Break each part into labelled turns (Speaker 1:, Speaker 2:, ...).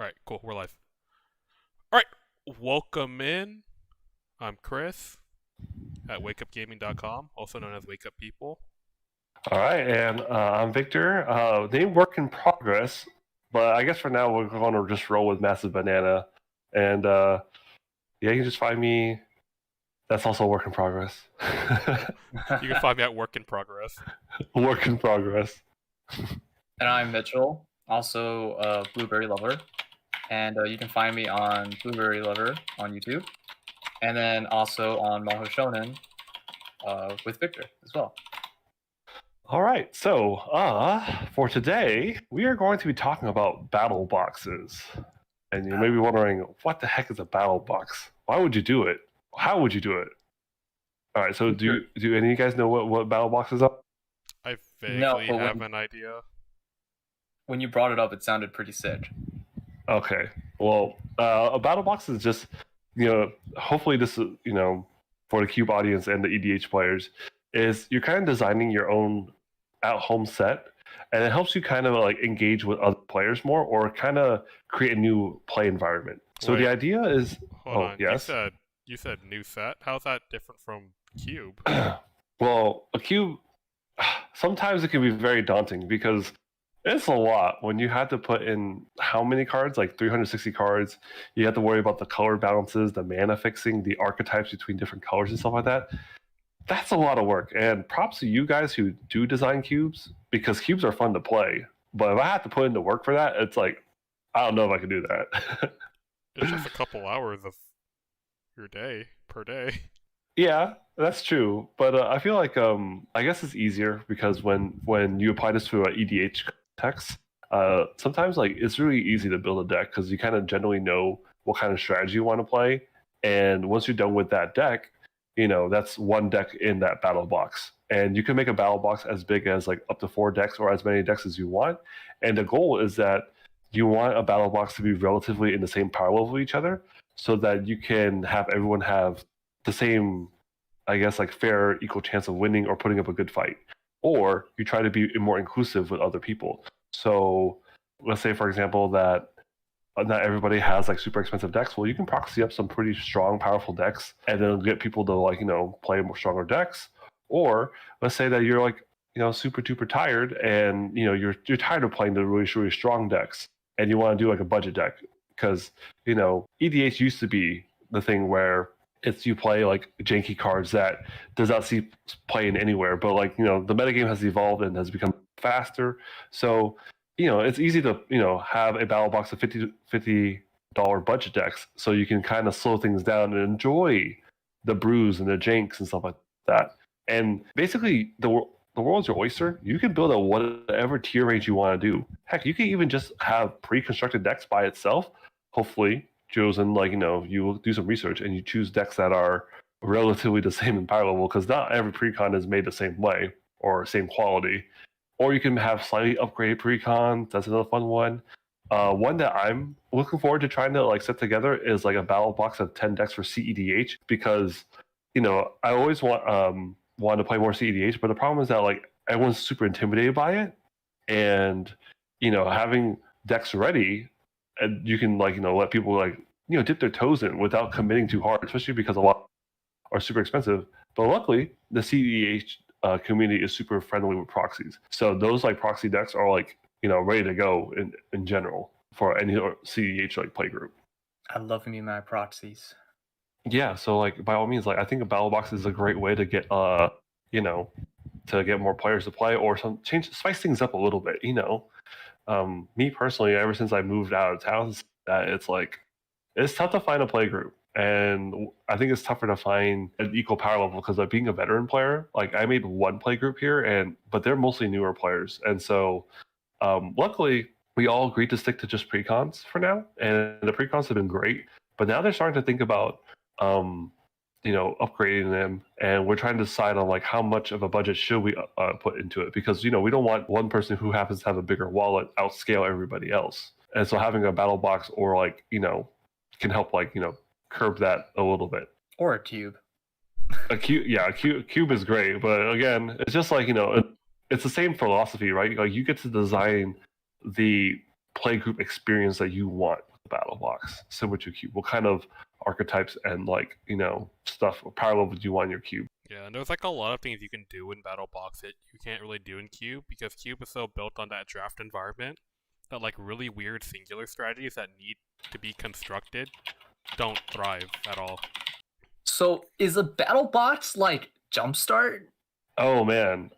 Speaker 1: All right, cool. We're live. All right, welcome in. I'm Chris at wakeupgaming.com, also known as Wake Up People.
Speaker 2: All right, and I'm Victor. Name work in progress, but I guess for now we're going to just roll with Massive Banana. And yeah, you can just find me. That's also a work in progress.
Speaker 1: You can find me at Work in Progress.
Speaker 2: Work in progress.
Speaker 3: And I'm Mitchell, also a Blueberry Lover. And you can find me on Blueberry Lover on YouTube. And then also on Maho Shonen with Victor as well.
Speaker 2: All right, so for today, we are going to be talking about battle boxes. And you may be wondering, what the heck is a battle box? Why would you do it? How would you do it? All right, so do any of you guys know what battle boxes are?
Speaker 1: I vaguely
Speaker 3: but
Speaker 1: have an idea.
Speaker 3: When you brought it up, it sounded pretty sick.
Speaker 2: Okay. Well, a battle box is just, hopefully this is, for the Cube audience and the EDH players, is you're kind of designing your own at-home set, and it helps you kind of like engage with other players more, or kind of create a new play environment. So
Speaker 1: Wait,
Speaker 2: the idea is,
Speaker 1: Hold on.
Speaker 2: yes,
Speaker 1: You said new set. How's that different from Cube?
Speaker 2: well, a cube sometimes it can be very daunting because it's a lot when you have to put in how many cards, like 360 cards. You have to worry about the color balances, the mana fixing, the archetypes between different colors and stuff like that. That's a lot of work. And props to you guys who do design cubes, because cubes are fun to play. But if I have to put in the work for that, it's like, I don't know if I can do that.
Speaker 1: It's just a couple hours of your day per day.
Speaker 2: Yeah, that's true. But I feel like I guess it's easier because when you apply this to an EDH text, sometimes like it's really easy to build a deck because you kind of generally know what kind of strategy you want to play, and once you're done with that deck, that's one deck in that battle box, and you can make a battle box as big as like up to 4 decks or as many decks as you want. And the goal is that you want a battle box to be relatively in the same power level of each other, so that you can have everyone have the same, I guess, like fair, equal chance of winning or putting up a good fight. Or you try to be more inclusive with other people. So let's say, for example, that not everybody has like super expensive decks. Well, you can proxy up some pretty strong, powerful decks, and then get people to play more stronger decks. Or let's say that you're like super duper tired, and you're tired of playing the really really strong decks, and you want to do like a budget deck because EDH used to be the thing where it's you play like janky cards that does not see playing anywhere, but the metagame has evolved and has become faster. So it's easy to have a battle box of $50 budget decks, so you can kind of slow things down and enjoy the brews and the janks and stuff like that. And basically the world's your oyster. You can build a whatever tier range you want to do. Heck, you can even just have pre-constructed decks by itself, hopefully chosen, you do some research and you choose decks that are relatively the same in power level, because not every precon is made the same way or same quality. Or you can have slightly upgraded precons. That's another fun one. One that I'm looking forward to trying to set together is like a battle box of 10 decks for CEDH, because I always want to play more CEDH, but the problem is that everyone's super intimidated by it, and having decks ready, and you can let people dip their toes in without committing too hard, especially because a lot are super expensive. But luckily, the CEDH community is super friendly with proxies, so those proxy decks are ready to go in general for any CEDH play group.
Speaker 3: I love me my proxies.
Speaker 2: Yeah, so by all means, I think a battle box is a great way to get to get more players to play, or spice things up a little bit. Me personally, ever since I moved out of town, that it's tough to find a play group, and I think it's tougher to find an equal power level because being a veteran player, I made one play group here, but they're mostly newer players, and so luckily we all agreed to stick to just precons for now, and the precons have been great. But now they're starting to think about upgrading them, and we're trying to decide on how much of a budget should we put into it, because we don't want one person who happens to have a bigger wallet outscale everybody else. And so having a battle box or can help curb that a little bit.
Speaker 3: Or a cube.
Speaker 2: A cube is great, but again, it's just it's the same philosophy, right? You get to design the play group experience that you want with the battle box, similar to cube. What kind of archetypes and like stuff, power levels you want in your cube?
Speaker 1: Yeah, and there's like a lot of things you can do in Battle Box that you can't really do in Cube, because Cube is so built on that draft environment that like really weird singular strategies that need to be constructed don't thrive at all.
Speaker 3: So is a battle box like Jumpstart?
Speaker 2: Oh man,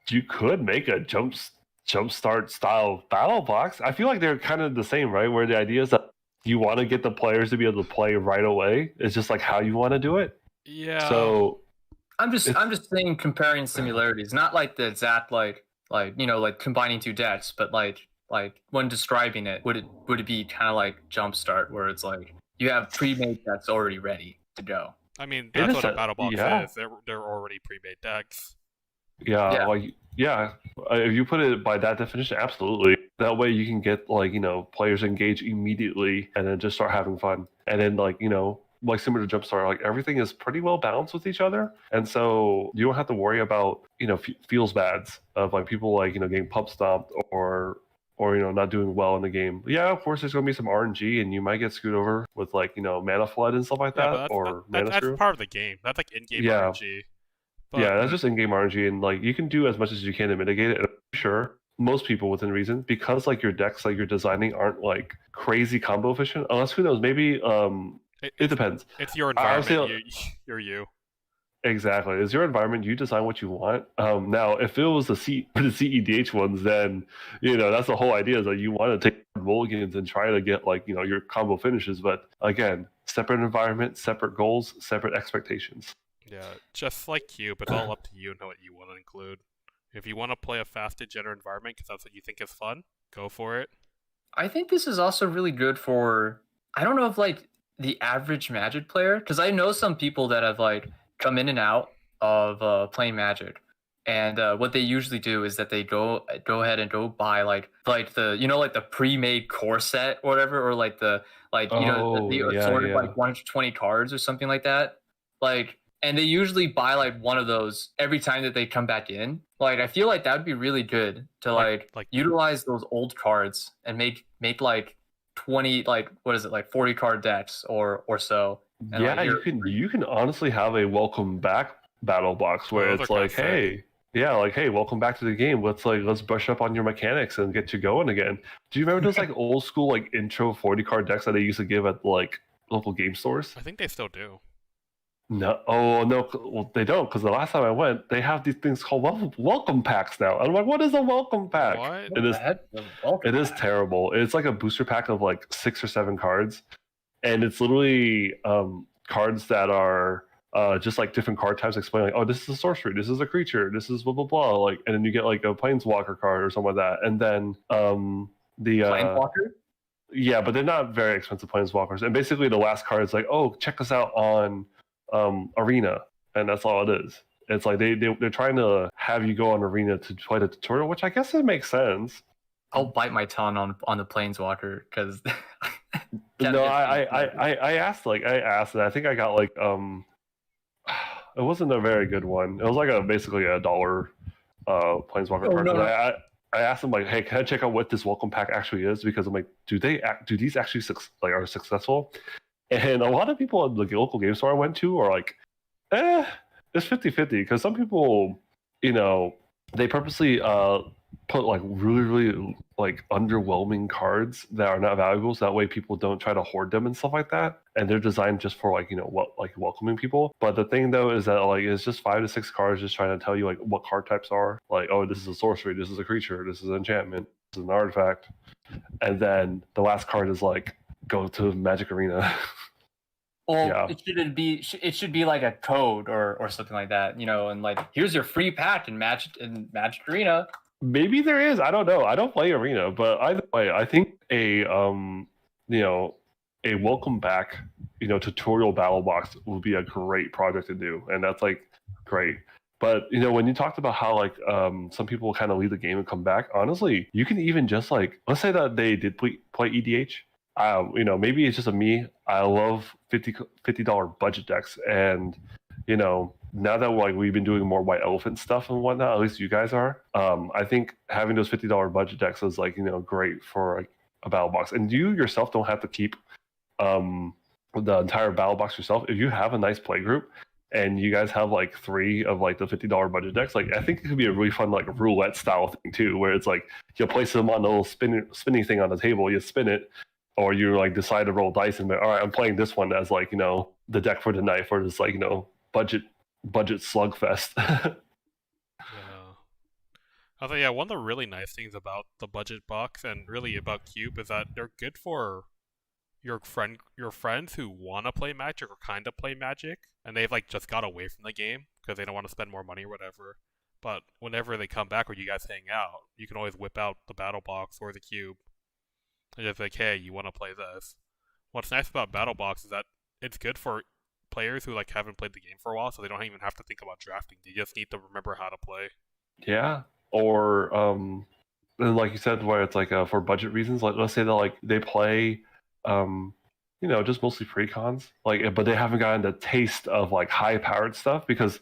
Speaker 2: you could make a jumpstart style battle box. I feel like they're kind of the same, right? Where the idea is that you want to get the players to be able to play right away. It's just like how you want to do it.
Speaker 1: Yeah.
Speaker 2: So
Speaker 3: I'm just saying, comparing similarities, not like the exact like combining two decks, but like when describing it, would it be kind of like Jumpstart, where it's like you have pre-made decks already ready to go?
Speaker 1: I mean, that's what a battle box is. They're already pre-made decks.
Speaker 2: Yeah. If you put it by that definition, absolutely. That way you can get players engaged immediately and then just start having fun. And then like similar to Jumpstart, like everything is pretty well balanced with each other, and so you don't have to worry about feels bads of like people getting pump stomped or not doing well in the game. Yeah, of course there's gonna be some RNG and you might get screwed over with mana flood and stuff like that,
Speaker 1: that's part of the game. That's like in-game RNG.
Speaker 2: But, yeah, that's just in-game RNG, and like you can do as much as you can to mitigate it. And I'm sure most people within reason, because like your decks you're designing aren't like crazy combo efficient, unless who knows, maybe it depends.
Speaker 1: It's your environment. You're you.
Speaker 2: Exactly. It's your environment. You design what you want. Now, if it was the CEDH ones, then that's the whole idea, is that you want to take mulligans and try to get your combo finishes. But again, separate environment, separate goals, separate expectations.
Speaker 1: Yeah, just like Cube, it's all up to you and what you want to include. If you want to play a fast degenerate environment because that's what you think is fun, go for it.
Speaker 3: I think this is also really good for, I don't know if like the average Magic player, because I know some people that have like come in and out of playing Magic, and what they usually do is that they go ahead and go buy like the like the pre-made core set or whatever, or like the assorted like 120 cards or something like that, and they usually buy like one of those every time that they come back in. Like I feel like that would be really good to like utilize those old cards and make like 20 like 40 card decks or so. And
Speaker 2: yeah, you can honestly have a welcome back battle box where it's like, hey, welcome back to the game. Let's brush up on your mechanics and get you going again. Do you remember those like old school like intro 40 card decks that they used to give at like local game stores?
Speaker 1: I think they still do.
Speaker 2: No, well, they don't, because the last time I went, they have these things called welcome packs now. I'm like, what is a welcome pack?
Speaker 1: What?
Speaker 2: It is terrible. It's like a booster pack of like 6 or 7 cards, and it's literally cards that are just like different card types, explaining like, oh, this is a sorcery, this is a creature, this is blah blah blah, like, and then you get like a planeswalker card or something like that, and then the
Speaker 3: planeswalker.
Speaker 2: Yeah, but they're not very expensive planeswalkers, and basically the last card is like, oh, check us out on Arena, and that's all it is. It's like they're trying to have you go on Arena to play the tutorial, which I guess it makes sense.
Speaker 3: I'll bite my tongue on the planeswalker, because
Speaker 2: no, I asked, and I think I got like it wasn't a very good one. It was like basically a $1 planeswalker card. No. I asked them like, hey, can I check out what this welcome pack actually is, because I'm like, do these actually are successful? And a lot of people at the local game store I went to are like, it's 50-50, because some people, they purposely put like really, really like underwhelming cards that are not valuable, so that way people don't try to hoard them and stuff like that. And they're designed just for welcoming people. But the thing though is that like it's just 5 to 6 cards just trying to tell you like what card types are. Like, oh, this is a sorcery, this is a creature, this is an enchantment, this is an artifact. And then the last card is like, go to Magic Arena.
Speaker 3: Well, yeah. It should be like a code or something like that, and like, here's your free pack in Magic Arena.
Speaker 2: Maybe there is. I don't know. I don't play Arena, but either way, I think a welcome back, tutorial battle box would be a great project to do, and that's like great. But when you talked about how like some people kind of leave the game and come back, honestly, you can even just like, let's say that they did play EDH. Maybe it's just me. I love $50 budget decks, and now that like we've been doing more white elephant stuff and whatnot, at least you guys are. I think having those $50 budget decks is like great for like a battle box, and you yourself don't have to keep the entire battle box yourself. If you have a nice play group and you guys have like 3 of like the $50 budget decks, like I think it could be a really fun like roulette style thing too, where it's like you place them on a little spinning thing on the table, you spin it, or you like decide to roll dice and be, all right, I'm playing this one as like the deck for tonight for this like budget slugfest.
Speaker 1: Yeah. I think, yeah, one of the really nice things about the budget box and really about Cube is that they're good for your friends who want to play Magic or kind of play Magic, and they've like just got away from the game because they don't want to spend more money or whatever. But whenever they come back or you guys hang out, you can always whip out the battle box or the cube and just like, hey, you want to play this? What's nice about battle box is that it's good for players who like haven't played the game for a while, so they don't even have to think about drafting. They just need to remember how to play.
Speaker 2: Yeah, or like you said, where it's like for budget reasons, like let's say that like they play just mostly precons, like, but they haven't gotten the taste of like high powered stuff because,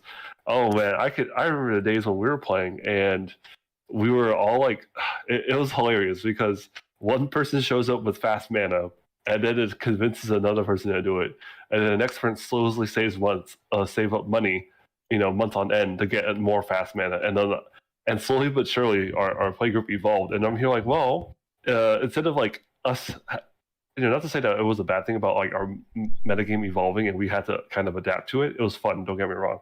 Speaker 2: oh man, I remember the days when we were playing and we were all like, it was hilarious because one person shows up with fast mana and then it convinces another person to do it, and then the next person slowly save up money, months on end to get more fast mana, and slowly but surely our play group evolved, and I'm here like, well, instead of like us. Not to say that it was a bad thing about like our metagame evolving and we had to kind of adapt to it. It was fun, don't get me wrong.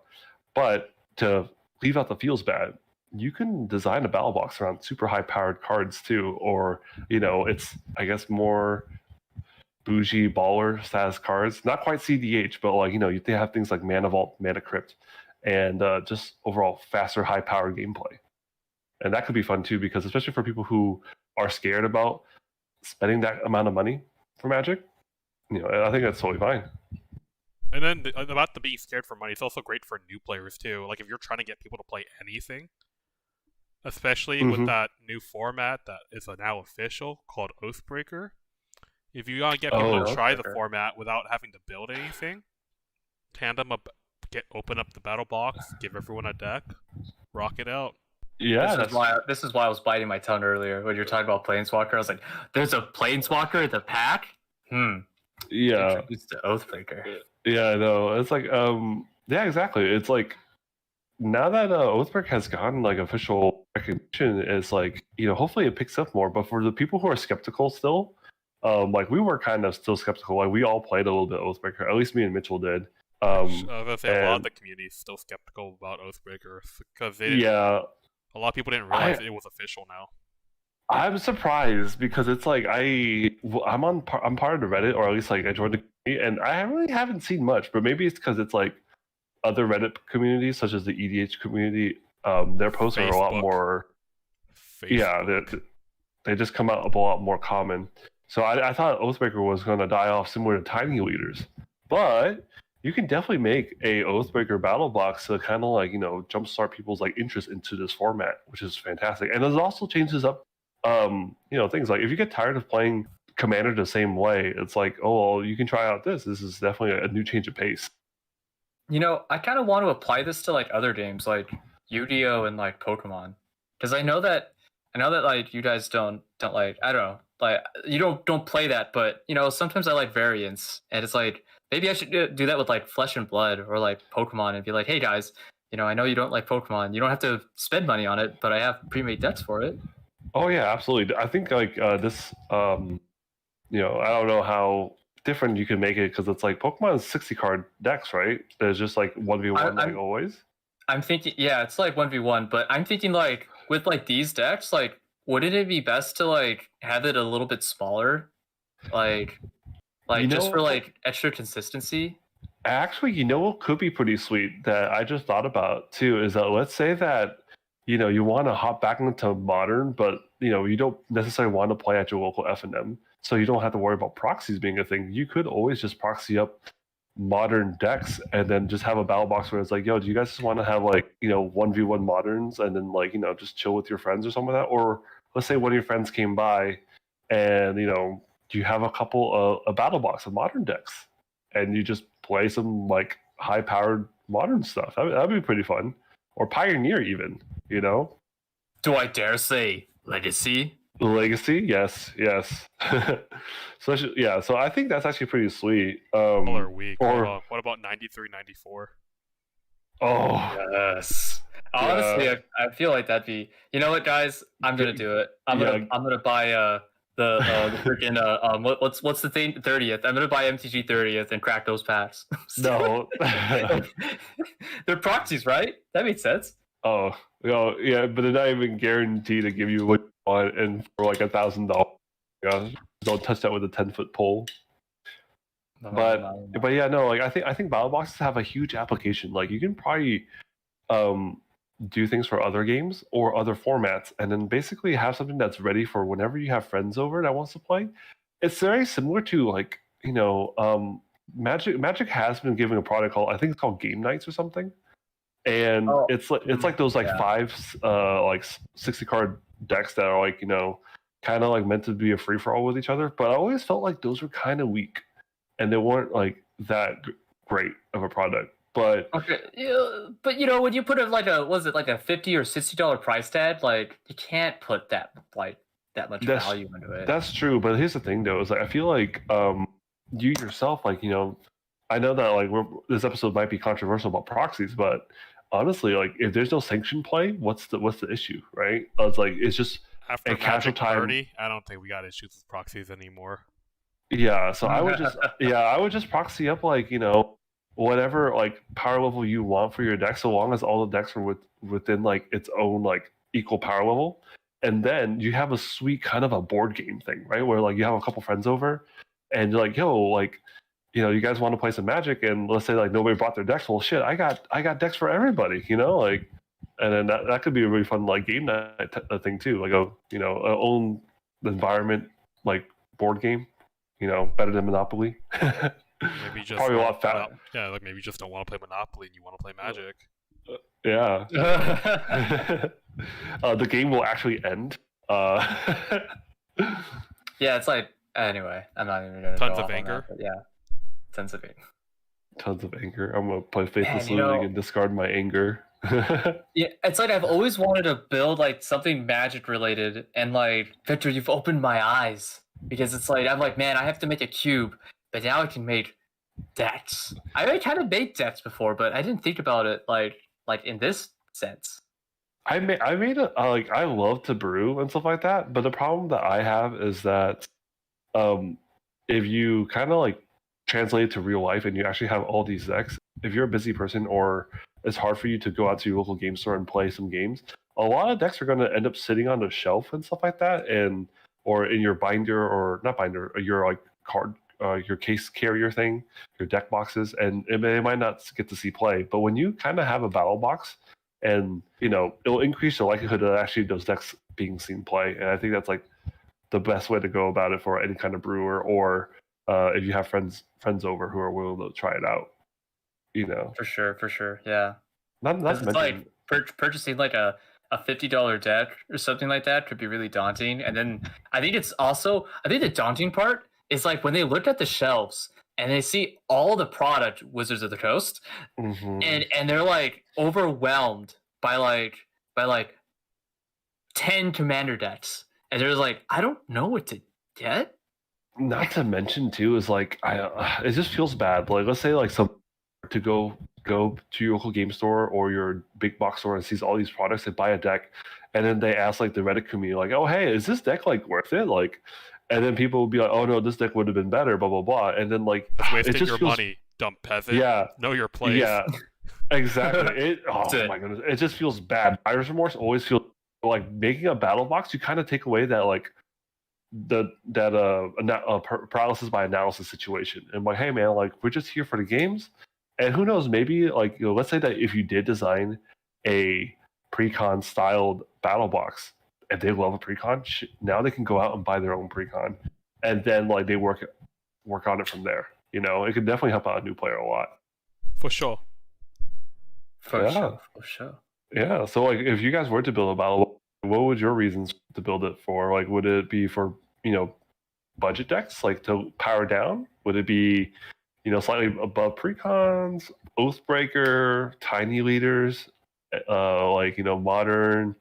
Speaker 2: But to leave out the feels bad, you can design a battle box around super high powered cards too. Or, it's, I guess, more bougie baller status cards. Not quite CDH, but like, they have things like Mana Vault, Mana Crypt, and just overall faster, high powered gameplay. And that could be fun too, because especially for people who are scared about spending that amount of money for Magic, I think that's totally fine.
Speaker 1: And then about the being scared for money, it's also great for new players too. Like if you're trying to get people to play anything, especially with that new format that is now official called Oathbreaker. If you want to get people to try the format without having to build anything, open up the battle box, give everyone a deck, rock it out.
Speaker 2: Yeah,
Speaker 3: this is why I was biting my tongue earlier when you were talking about Planeswalker. I was like, "There's a Planeswalker in the pack."
Speaker 2: Yeah.
Speaker 3: Introduced to Oathbreaker.
Speaker 2: Yeah, I know. It's like, yeah, exactly. It's like now that Oathbreaker has gotten like official recognition, it's like hopefully it picks up more. But for the people who are skeptical still, like we were kind of still skeptical. Like we all played a little bit of Oathbreaker. At least me and Mitchell did.
Speaker 1: I was gonna say a lot of the community is still skeptical about Oathbreaker because a lot of people didn't realize it was official now.
Speaker 2: I'm surprised because it's like I'm part of the Reddit, or at least like I joined the community, and I really haven't seen much. But maybe it's because it's like other Reddit communities, such as the EDH community, their posts are a lot more. Yeah, they just come out a lot more common. So I thought Oathbreaker was going to die off similar to Tiny Leaders, but you can definitely make a Oathbreaker battle box to kind of like jumpstart people's like interest into this format, which is fantastic. And it also changes up things like if you get tired of playing Commander the same way, it's like, oh well, you can try out this is definitely a new change of pace.
Speaker 3: I kind of want to apply this to like other games like Yu-Gi-Oh and like Pokemon, because I know that like you guys don't like, I don't know, like you don't play that, but sometimes I like variants, and it's like maybe I should do that with like Flesh and Blood or like Pokemon and be like, hey guys, I know you don't like Pokemon, you don't have to spend money on it, but I have pre-made decks for it.
Speaker 2: Oh yeah, absolutely. I think like this, I don't know how different you can make it because it's like Pokemon's 60 card decks, right? There's just like 1v1 like always.
Speaker 3: I'm thinking, yeah, it's like 1v1, but I'm thinking like with like these decks, like wouldn't it be best to like have it a little bit smaller, like just for like extra consistency?
Speaker 2: Actually, what could be pretty sweet that I just thought about too is that let's say that you want to hop back into Modern, but you don't necessarily want to play at your local FNM, so you don't have to worry about proxies being a thing. You could always just proxy up Modern decks and then just have a battle box where it's like, yo, do you guys just want to have like 1v1 Moderns and then like just chill with your friends or something like that? Or let's say one of your friends came by and you have a battle box of Modern decks and you just play some like high powered modern stuff. That'd be pretty fun. Or Pioneer even, you know?
Speaker 3: Do I dare say Legacy?
Speaker 2: Legacy, yes. So so I think that's actually pretty sweet.
Speaker 1: Color weak.
Speaker 2: Or
Speaker 1: What about 93, 94?
Speaker 2: oh
Speaker 3: Yes. Honestly,
Speaker 2: yeah.
Speaker 3: I feel like that'd be. You know what, guys? I'm gonna do it. I'm gonna buy the freaking what's the thing 30th? I'm gonna buy MTG 30th and crack those packs.
Speaker 2: No.
Speaker 3: They're proxies, right? That makes sense.
Speaker 2: Oh, yeah, but they're not even guaranteed to give you what you want, and for like $1,000, don't touch that with a 10-foot pole.
Speaker 3: No.
Speaker 2: But yeah, no, like I think battle boxes have a huge application. Like you can probably do things for other games or other formats, and then basically have something that's ready for whenever you have friends over that wants to play. It's very similar to like Magic has been giving a product called, I think it's called Game Nights or something. And it's like those like 60 card decks that are like kind of like meant to be a free for all with each other. But I always felt like those were kind of weak, and they weren't like that great of a product. But
Speaker 3: okay, but when you put like a $50 or $60 price tag, like you can't put that much value into it.
Speaker 2: That's true. But here's the thing though, is like I feel like you yourself, like I know that like this episode might be controversial about proxies, but honestly, like if there's no sanction play, what's the issue, right? It's just
Speaker 1: after
Speaker 2: a casual time.
Speaker 1: 30, I don't think we got issues with proxies anymore.
Speaker 2: Yeah, so I would just proxy up like whatever like power level you want for your deck, so long as all the decks are within like its own like equal power level, and then you have a sweet kind of a board game thing, right? Where like you have a couple friends over, and you're like, yo, like. You guys want to play some Magic, and let's say like nobody brought their decks. Well, shit, I got decks for everybody, like, and then that could be a really fun like game night thing too, like a own environment like board game, better than Monopoly.
Speaker 1: Maybe just
Speaker 2: probably a lot faster.
Speaker 1: Yeah, like maybe you just don't want to play Monopoly and you want to play Magic.
Speaker 2: Yeah. The game will actually end.
Speaker 3: Yeah, it's like anyway. I'm not even gonna.
Speaker 1: Tons of anger.
Speaker 3: That, yeah. Tons of
Speaker 2: anger. I'm gonna play Faithless Looting and discard my anger.
Speaker 3: Yeah, it's like I've always wanted to build like something Magic related, and like Victor, you've opened my eyes, because it's like I'm like, man, I have to make a cube, but now I can make decks. I kind of made decks before, but I didn't think about it like in this sense.
Speaker 2: I made like I love to brew and stuff like that, but the problem that I have is that if you kind of like translate it to real life and you actually have all these decks, if you're a busy person or it's hard for you to go out to your local game store and play some games, a lot of decks are going to end up sitting on the shelf and stuff like that, and or in your binder, or not binder, your like card, your case carrier thing, your deck boxes, and they might not get to see play. But when you kind of have a battle box, and it'll increase the likelihood of actually those decks being seen play, and I think that's like the best way to go about it for any kind of brewer, or if you have friends over who are willing to try it out,
Speaker 3: For sure, yeah.
Speaker 2: Not
Speaker 3: it's like purchasing like a $50 deck or something like that could be really daunting. And then I think the daunting part is like when they look at the shelves and they see all the product Wizards of the Coast, and they're like overwhelmed by like 10 commander decks, and they're like, I don't know what to get.
Speaker 2: Not to mention too is like it just feels bad. Like let's say like some to go to your local game store or your big box store and sees all these products and buy a deck, and then they ask like the Reddit community like, oh hey, is this deck like worth it? Like, and then people will be like, oh no, this deck would have been better, blah blah blah, and then like
Speaker 1: that's wasting your money, dumb peasant.
Speaker 2: Yeah,
Speaker 1: know your place.
Speaker 2: Yeah, exactly. My goodness, it just feels bad. Buyer's remorse always feels like making a battle box. You kind of take away that like paralysis by analysis situation, and like, hey man, like we're just here for the games, and who knows, maybe like let's say that if you did design a pre-con styled battle box and they love a pre-con, now they can go out and buy their own pre-con, and then like they work on it from there. It could definitely help out a new player a lot.
Speaker 1: For sure.
Speaker 3: For sure.
Speaker 2: Yeah. So like, if you guys were to build a battle, what would your reasons to build it for? Like, would it be for budget decks, like to power down? Would it be slightly above precons, Oathbreaker, tiny leaders, modern,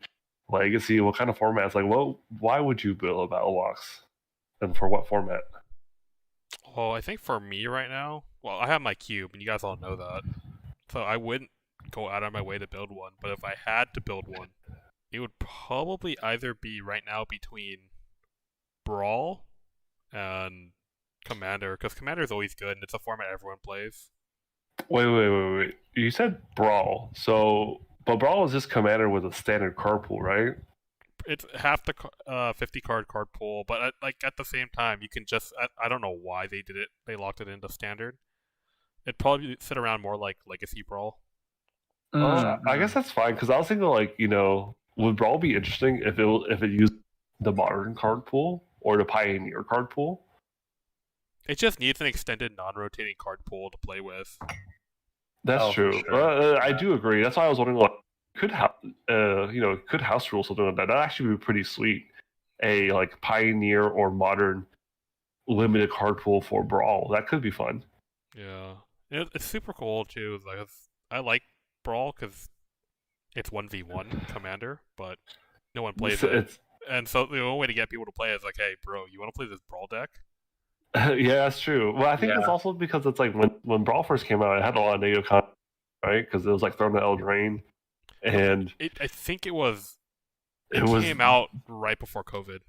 Speaker 2: legacy. What kind of formats? Why would you build a battle box, and for what format?
Speaker 1: Well, I think for me right now, well, I have my cube, and you guys all know that. So I wouldn't go out of my way to build one, but if I had to build one, it would probably either be right now between Brawl and Commander, because Commander is always good, and it's a format everyone plays.
Speaker 2: Wait. You said Brawl. But Brawl is just Commander with a standard card pool, right?
Speaker 1: It's half the 50 card pool, but at the same time, you can just I don't know why they did it. They locked it into standard. It'd probably sit around more like Legacy Brawl.
Speaker 2: I guess that's fine, because I was thinking would Brawl be interesting if it used the modern card pool or the Pioneer card pool?
Speaker 1: It just needs an extended non-rotating card pool to play with.
Speaker 2: That's true.
Speaker 3: Sure.
Speaker 2: I do agree. That's why I was wondering, could house rule something like that? That'd actually be pretty sweet. A Pioneer or modern limited card pool for Brawl. That could be fun.
Speaker 1: Yeah, it's super cool too. I like Brawl because it's 1v1 Commander, but no one plays it. And so the only way to get people to play is hey, bro, you want to play this Brawl deck?
Speaker 2: Yeah, that's true. Well, I think it's also because it's when Brawl first came out, it had a lot of negative content, right? Because it was thrown to Eldraine, and
Speaker 1: I think it came out right before COVID.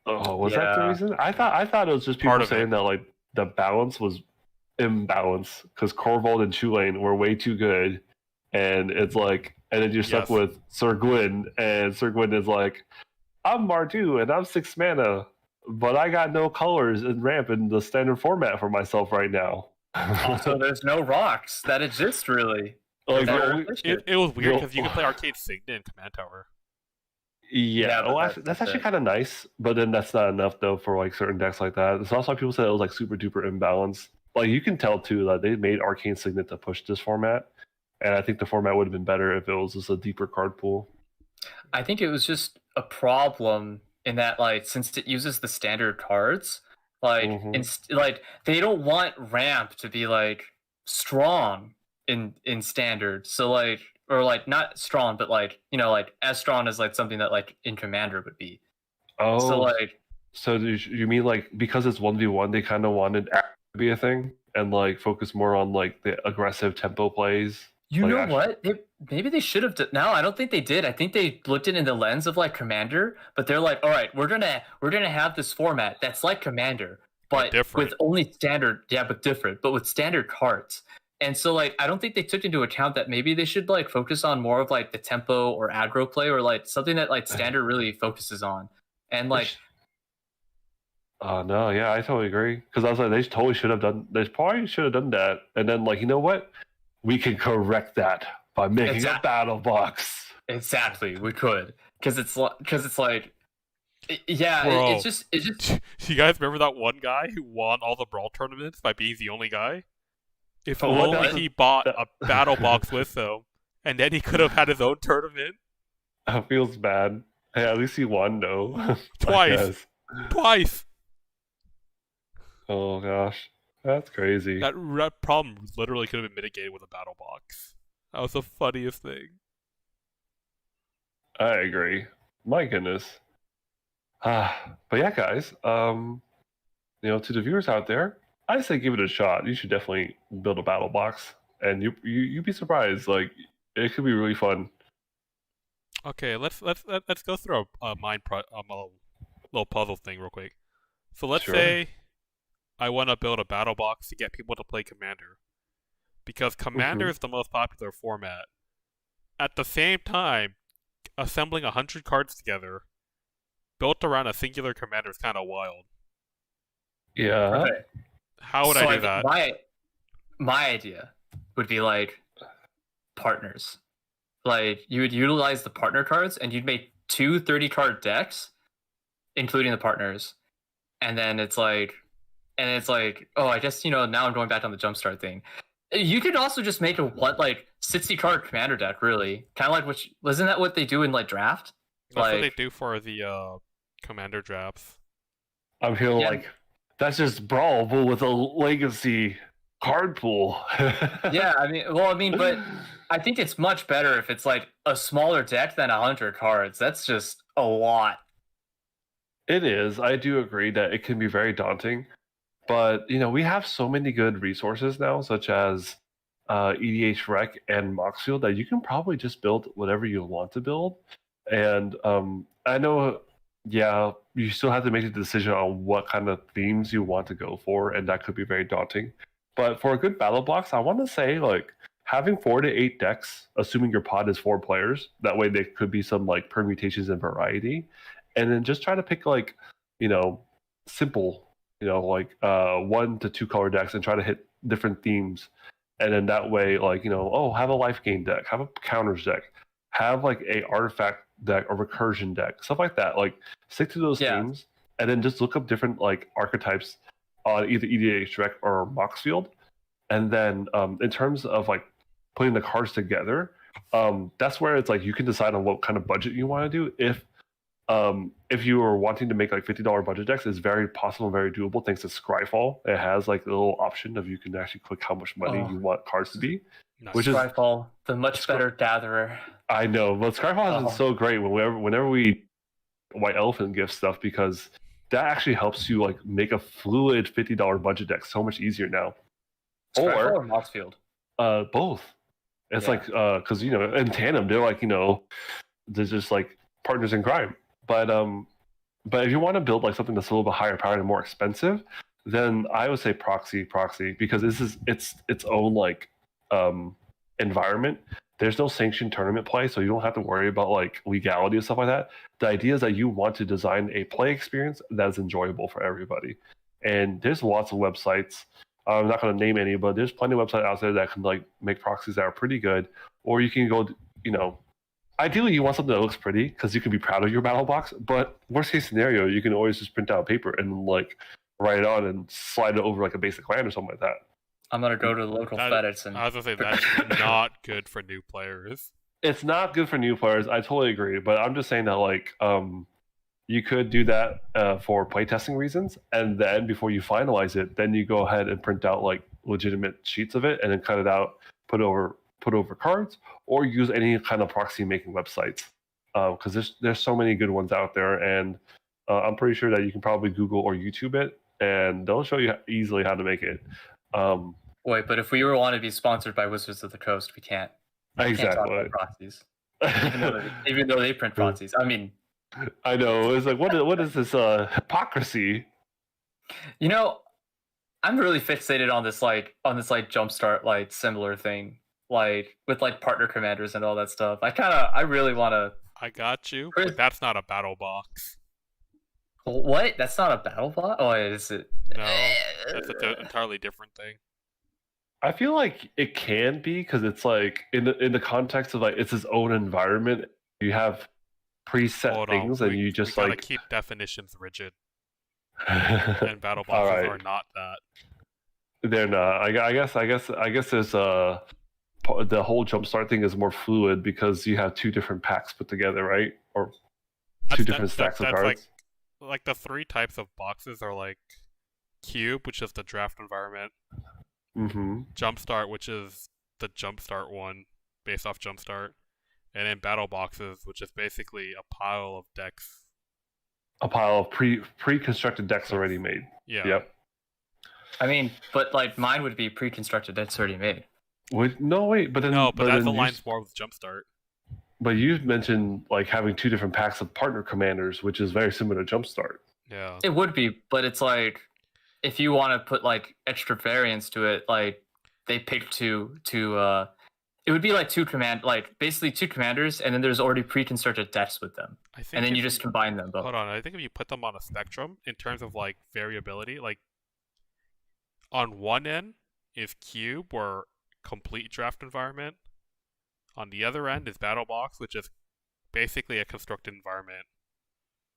Speaker 2: Oh, was that the reason? I thought it was just people saying that the balance was imbalance because Corvold and Tulane were way too good, and it's and then you're stuck with Sir Gwyn, and Sir Gwyn is I'm Mardu and I'm 6 mana. But I got no colors and ramp in the standard format for myself right now.
Speaker 3: Also, there's no rocks that exist really.
Speaker 1: It was weird because you could play Arcade Signet in Command Tower.
Speaker 2: Yeah, that's actually kind of nice, but then that's not enough though for certain decks like that. It's also why people said it was super duper imbalanced. You can tell too that they made Arcane Signet to push this format, and I think the format would have been better if it was just a deeper card pool.
Speaker 3: I think it was just a problem in that since it uses the standard cards, they don't want ramp to be strong in standard. So or not strong, but as strong as something that in Commander would be.
Speaker 2: Oh, so do you mean because it's 1v1, they kind of wanted to be a thing and focus more on the aggressive tempo plays?
Speaker 3: You know what? Maybe they should have. No, I don't think they did. I think they looked at it in the lens of Commander, but they're all right, we're gonna have this format that's like Commander, but with only standard. Yeah, but different, but with standard cards. And so I don't think they took into account that maybe they should focus on more of the tempo or aggro play or something that standard really focuses on. And
Speaker 2: oh no, yeah, I totally agree. Because I was they totally should have done. They probably should have done that, and then you know what? We can correct that by making a battle box.
Speaker 3: Exactly, we could, because it's yeah.
Speaker 1: Bro,
Speaker 3: it's just.
Speaker 1: You guys remember that one guy who won all the Brawl tournaments by being the only guy? If only he bought a battle box with him, and then he could have had his own tournament.
Speaker 2: That feels bad. Hey, at least he won though.
Speaker 1: Twice.
Speaker 2: Oh gosh. That's crazy.
Speaker 1: That problem literally could have been mitigated with a battle box. That was the funniest thing.
Speaker 2: I agree. My goodness. But yeah, guys. To the viewers out there, I say give it a shot. You should definitely build a battle box, and you'd be surprised. It could be really fun.
Speaker 1: Okay, let's go through a little puzzle thing real quick. So let's say I want to build a battle box to get people to play Commander. Because Commander is the most popular format. At the same time, assembling 100 cards together, built around a singular Commander is kind of wild.
Speaker 2: Yeah.
Speaker 3: Okay.
Speaker 1: How would I do that?
Speaker 3: My idea would be partners. You would utilize the partner cards, and you'd make 2 30-card decks, including the partners. And then it's oh, I guess, now I'm going back on the jumpstart thing. You could also just make a 60-card Commander deck, really. Kind of wasn't that what they do in draft?
Speaker 1: That's what they do for the Commander drafts.
Speaker 2: I'm feeling that's just Brawl, but with a legacy Card pool.
Speaker 3: Yeah, but I think it's much better if it's like a smaller deck than 100 cards. That's just a lot.
Speaker 2: It is. I do agree that it can be very daunting, but we have so many good resources now, such as EDH Rec and Moxfield, that you can probably just build whatever you want to build. And I know, yeah, you still have to make a decision on what kind of themes you want to go for, and that could be very daunting. But for a good battle box, I want to say like having 4 to 8 decks, assuming your pod is 4 players. That way, there could be some like permutations and variety, and then just try to pick like simple, like 1 to 2 color decks, and try to hit different themes. And then that way, like have a life gain deck, have a counters deck, have like a artifact deck or recursion deck, stuff like that. Like stick to those themes, and then just look up different like archetypes on either EDH Rec or Moxfield. And then in terms of like putting the cards together, that's where it's like you can decide on what kind of budget you want to do. If you are wanting to make like $50 budget decks, it's very possible and very doable thanks to Scryfall. It has like a little option of you can actually click how much money you want cards to be.
Speaker 1: Nice.
Speaker 2: Which is
Speaker 3: Scryfall, the much better gatherer.
Speaker 2: I know, but Scryfall has been so great whenever we White Elephant gift stuff, because that actually helps you like make a fluid $50 budget deck so much easier now.
Speaker 3: Scryfall or Moxfield?
Speaker 2: Both. It's like because in tandem they're like they're just like partners in crime. But if you want to build like something that's a little bit higher powered and more expensive, then I would say proxy, because this is its own like environment. There's no sanctioned tournament play, so you don't have to worry about like legality and stuff like that. The idea is that you want to design a play experience that is enjoyable for everybody. And there's lots of websites. I'm not going to name any, but there's plenty of websites out there that can like make proxies that are pretty good. Or you can go, ideally you want something that looks pretty because you can be proud of your battle box. But worst case scenario, you can always just print out paper and like write it on and slide it over like a basic land or something like that.
Speaker 3: I'm gonna go to the local FedEx and.
Speaker 1: I was gonna say that's not good for new players.
Speaker 2: It's not good for new players. I totally agree, but I'm just saying that like you could do that for playtesting reasons, and then before you finalize it, then you go ahead and print out like legitimate sheets of it, and then cut it out, put over cards, or use any kind of proxy making websites. Because there's so many good ones out there, and I'm pretty sure that you can probably Google or YouTube it, and they'll show you easily how to make it.
Speaker 3: Wait, but if we want to be sponsored by Wizards of the Coast, we can't.
Speaker 2: Exactly.
Speaker 3: Can't talk about proxies. even though they print proxies. I mean,
Speaker 2: I know. It's like what is this hypocrisy?
Speaker 3: I'm really fixated on this jumpstart like similar thing, like with like partner commanders and all that stuff. I really want to.
Speaker 1: I got you, but that's not a battle box.
Speaker 3: What? That's not a battle box? Oh, is it?
Speaker 1: No, that's an entirely different thing.
Speaker 2: I feel like it can be because it's like in the context of like it's its own environment. You have preset things, and you just
Speaker 1: gotta
Speaker 2: like
Speaker 1: keep definitions rigid. And battle boxes are not that.
Speaker 2: They're not. I guess there's the whole jumpstart thing is more fluid because you have 2 different packs put together, right? Or 2 different stacks of cards.
Speaker 1: Like the 3 types of boxes are like Cube, which is the draft environment.
Speaker 2: Mm-hmm.
Speaker 1: Jumpstart, which is the Jumpstart one based off Jumpstart, and then battle boxes, which is basically a pile of decks. A pile of
Speaker 2: pre-constructed decks already made.
Speaker 1: Yeah.
Speaker 2: Yep.
Speaker 3: I mean, but like mine would be pre-constructed decks already made.
Speaker 2: But that
Speaker 1: aligns more with Jumpstart.
Speaker 2: But you've mentioned like having 2 different packs of partner commanders, which is very similar to Jumpstart.
Speaker 1: Yeah.
Speaker 3: It would be, but it's like if you want to put like extra variants to it, like they pick two it would be like basically 2 commanders, and then there's already pre-constructed decks with them. And then you just combine them both.
Speaker 1: Hold on, I think if you put them on a spectrum in terms of like variability, like on one end is Cube or complete draft environment. On the other end is Battle Box, which is basically a constructed environment.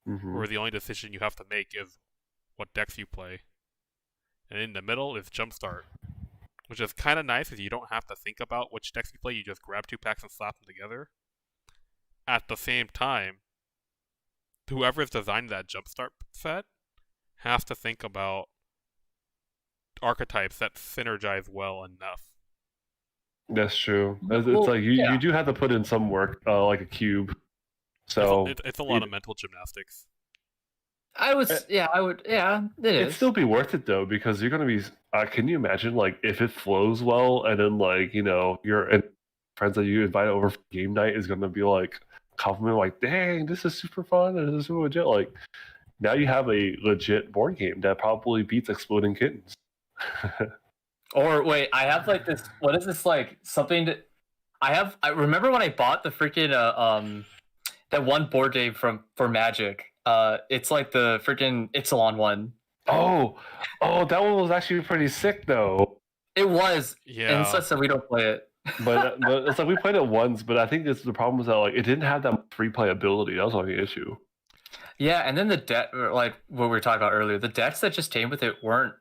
Speaker 2: Mm-hmm.
Speaker 1: Where the only decision you have to make is what decks you play. And in the middle is Jumpstart, which is kind of nice because you don't have to think about which decks you play. You just grab 2 packs and slap them together. At the same time, whoever's designing that Jumpstart set has to think about archetypes that synergize well enough.
Speaker 2: That's true. It's
Speaker 3: Well,
Speaker 2: like you,
Speaker 3: yeah.
Speaker 2: you do have to put in some work, like a cube. So
Speaker 1: It's a lot of mental gymnastics.
Speaker 3: I would,
Speaker 2: it-
Speaker 3: yeah, it
Speaker 2: it'd
Speaker 3: is.
Speaker 2: still be worth it though, because you're gonna be. Can you imagine like if it flows well, and then like your friends that you invite over for game night is gonna be like compliment like, "Dang, this is super fun and this is super legit." Like now you have a legit board game that probably beats Exploding Kittens.
Speaker 3: Or wait, I have like this. What is this like? Something that I remember when I bought the freaking that one board game for Magic. It's like the freaking Ixalan one.
Speaker 2: Oh, that one was actually pretty sick though.
Speaker 3: It was,
Speaker 1: Yeah.
Speaker 3: and it's just that we don't play it.
Speaker 2: But it's like we played it once, but I think the problem was that like it didn't have that free playability. That was like the issue.
Speaker 3: Yeah, and then the deck, like what we were talking about earlier, the decks that just came with it weren't,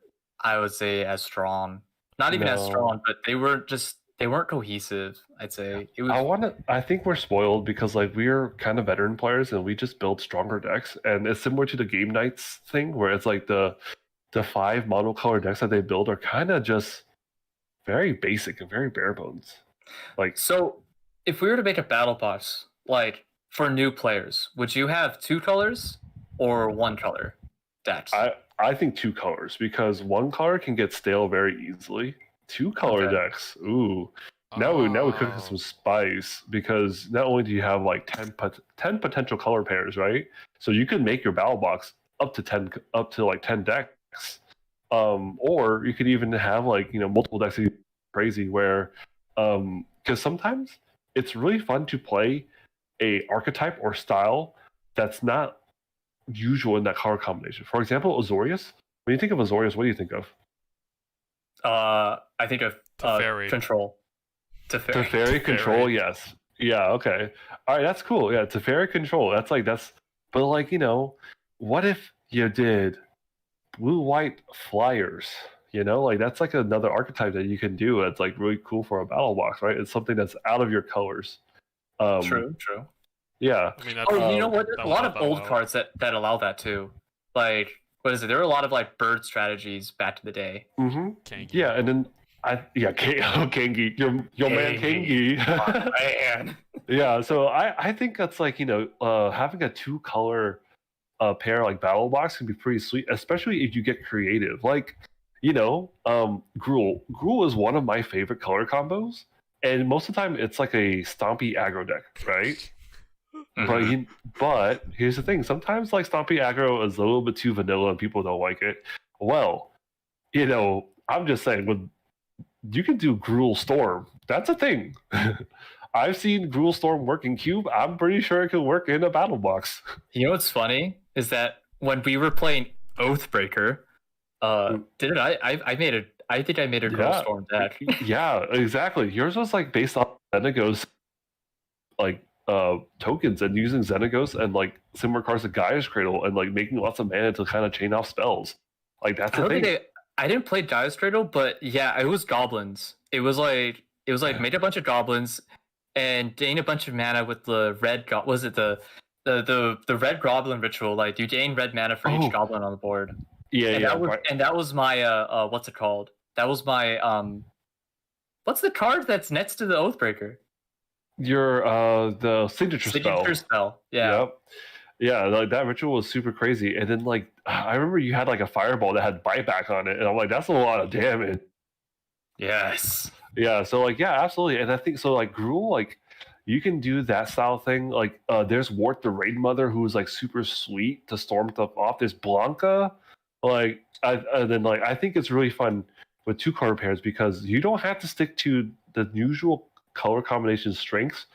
Speaker 3: I would say, as strong. Not even as
Speaker 2: No.
Speaker 3: strong, but they weren't cohesive. I'd say it was.
Speaker 2: I think we're spoiled because like we're kind of veteran players and we just build stronger decks, and it's similar to the game nights thing where it's like the 5 monocolor decks that they build are kind of just very basic and very bare bones. Like
Speaker 3: So, if we were to make a battle box, like for new players, would you have 2 colors or 1 color decks?
Speaker 2: I think 2 colors because 1 color can get stale very easily. 2 color
Speaker 3: Okay.
Speaker 2: decks, ooh. Now we're cooking some spice because not only do you have like 10 potential color pairs, right? So you could make your battle box up to 10 decks. Or you could even have like multiple decks that you crazy where because sometimes it's really fun to play a archetype or style that's not usual in that color combination. For example, Azorius. When you think of Azorius, what do you think of?
Speaker 3: I think of
Speaker 1: Teferi.
Speaker 3: control. Teferi.
Speaker 2: Teferi control, yes. Yeah, okay. All right, that's cool. Yeah, Teferi control. But like, what if you did blue-white flyers? Like that's like another archetype that you can do. That's like really cool for a battle box, right? It's something that's out of your colors.
Speaker 3: True.
Speaker 2: Yeah.
Speaker 1: I mean, that's,
Speaker 3: Oh, you know what? There's
Speaker 1: that
Speaker 3: a
Speaker 1: will
Speaker 3: lot
Speaker 1: help
Speaker 3: of
Speaker 1: out
Speaker 3: old
Speaker 1: well.
Speaker 3: cards that allow that too. Like, what is it? There were a lot of like bird strategies back in the day.
Speaker 2: Mm-hmm.
Speaker 1: Kangi.
Speaker 2: Yeah, and then Kangi, your man Kangi.
Speaker 3: Man.
Speaker 2: Yeah, so I think that's like having a 2-color pair like battle box can be pretty sweet, especially if you get creative. Like Gruul. Gruul is one of my favorite color combos, and most of the time it's like a stompy aggro deck, right?
Speaker 3: Mhm.
Speaker 2: But here's the thing: sometimes like stompy aggro is a little bit too vanilla and people don't like it. Well, I'm just saying, you can do Gruul Storm. That's a thing. I've seen Gruul Storm work in Cube. I'm pretty sure it can work in a battle box.
Speaker 3: You know what's funny is that when we were playing Oathbreaker, didn't I think I made a Girl
Speaker 2: Yeah.
Speaker 3: Storm deck.
Speaker 2: Yeah, exactly. Yours was like based on Xenagos like tokens and using Xenagos and like similar cards to Gaia's Cradle and like making lots of mana to kind of chain off spells. Like that's the thing.
Speaker 3: I didn't play Gaia's Cradle, but yeah, it was goblins. It was like made a bunch of goblins and gain a bunch of mana with the red was it the red goblin ritual? Like you gain red mana for
Speaker 2: Oh.
Speaker 3: each goblin on the board.
Speaker 2: Yeah,
Speaker 3: And
Speaker 2: yeah.
Speaker 3: that was my what's it called? That was my what's the card that's next to the Oathbreaker?
Speaker 2: Your the signature
Speaker 3: spell. Yeah.
Speaker 2: Yep. Yeah, like that ritual was super crazy. And then like I remember you had like a fireball that had buyback on it, and I'm like, that's a lot of damage.
Speaker 3: Yes.
Speaker 2: Yeah, so like yeah, absolutely. And I think so like Gruul, like you can do that style thing. Like there's Wart the Raid Mother who's like super sweet to storm stuff off. There's Blanca. And then like I think it's really fun with 2-color pairs because you don't have to stick to the usual color combination strengths.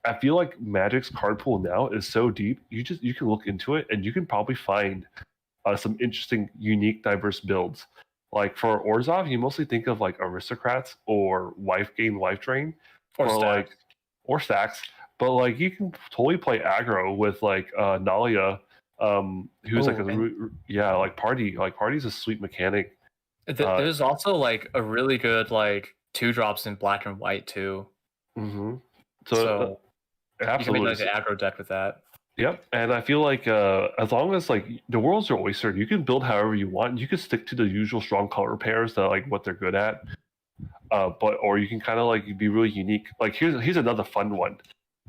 Speaker 2: I feel like Magic's card pool now is so deep. You can look into it and you can probably find some interesting, unique, diverse builds. Like for Orzhov, you mostly think of like aristocrats or life gain, life drain, or stacks. But like you can totally play aggro with like Nalia, who's like party. Like party's a sweet mechanic.
Speaker 3: There's also like a really good like 2-drops in black and white too.
Speaker 2: Mm-hmm.
Speaker 3: So you can
Speaker 2: Absolutely.
Speaker 3: make like an aggro deck with that.
Speaker 2: Yep, and I feel like as long as like the world's your oyster, you can build however you want. You can stick to the usual strong color pairs that like what they're good at. But or you can kind of like be really unique. Like here's another fun one.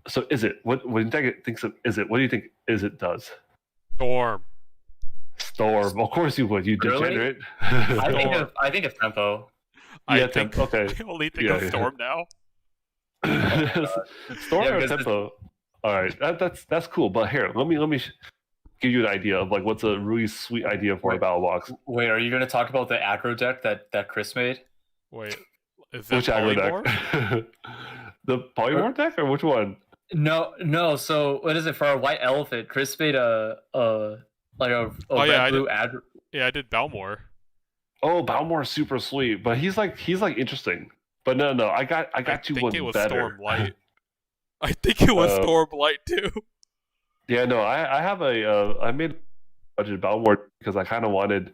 Speaker 2: So is it what when Daggett thinks of is it? What do you think is it does?
Speaker 1: Storm.
Speaker 2: Storm. Of course you would. You
Speaker 3: Really?
Speaker 2: degenerate.
Speaker 3: I think it's tempo.
Speaker 1: I
Speaker 2: Yeah,
Speaker 1: think
Speaker 2: okay.
Speaker 1: I only think
Speaker 2: Yeah,
Speaker 1: of
Speaker 2: yeah.
Speaker 1: Storm now.
Speaker 2: Storm
Speaker 3: Yeah,
Speaker 2: or
Speaker 3: because
Speaker 2: tempo? All right, that's cool. But here, let me give you an idea of like what's a really sweet idea for a
Speaker 3: Wait.
Speaker 2: battle box.
Speaker 3: Wait, are you going to talk about the aggro deck that Chris made?
Speaker 1: Wait, is that
Speaker 2: Which aggro
Speaker 1: polymorph?
Speaker 2: deck? The polymorph deck or which one?
Speaker 3: No. So what is it for our white elephant? Chris made a
Speaker 1: Oh, yeah, I
Speaker 3: red blue aggro.
Speaker 1: Yeah, I did Balmor.
Speaker 2: Oh, Balmor's super sweet, but he's like interesting. But no, I got
Speaker 1: I
Speaker 2: you
Speaker 1: think
Speaker 2: one
Speaker 1: it was
Speaker 2: better.
Speaker 1: Storm Light. I think it was Storm Light too.
Speaker 2: Yeah, no, I have I made a budget Balmor because I kind of wanted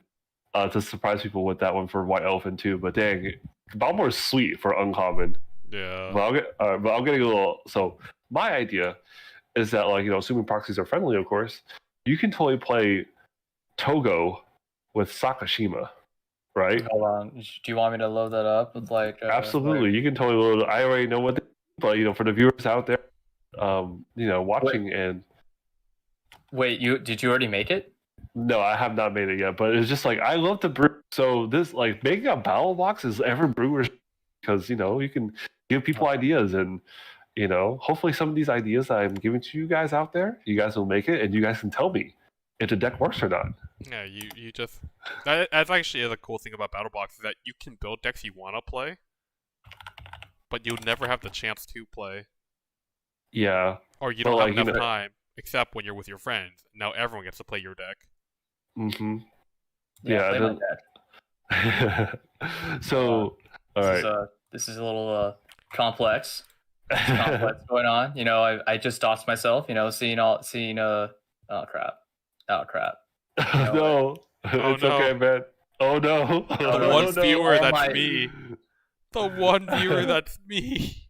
Speaker 2: to surprise people with that one for White Elephant too. But dang, Balmor's sweet for uncommon.
Speaker 1: Yeah.
Speaker 2: But I'm getting a little. So my idea is that like assuming proxies are friendly, of course, you can totally play Togo with Sakashima, right?
Speaker 3: Hold on. Do you want me to load that up with like?
Speaker 2: Absolutely, you can totally load. I already know what, but for the viewers out there, watching and.
Speaker 3: Wait, did you already make it?
Speaker 2: No, I have not made it yet, but it's just like I love to brew. So this like making a battle box is ever brewers because you can give people ideas and hopefully some of these ideas that I'm giving to you guys out there, you guys will make it and you guys can tell me if the deck works or not.
Speaker 1: Yeah, you just that's actually the cool thing about BattleBox is that you can build decks you want to play, but you'll never have the chance to play.
Speaker 2: Yeah.
Speaker 1: Or you don't have enough time, except when you're with your friends. Now everyone gets to play your deck.
Speaker 2: Mm-hmm.
Speaker 3: Yeah. Play my
Speaker 2: deck. So, all right.
Speaker 3: This is a little complex. Complex going on. I just doxed myself. Seeing oh crap.
Speaker 2: No, it's okay, man. Oh no.
Speaker 1: The one viewer that's me. The one viewer that's me.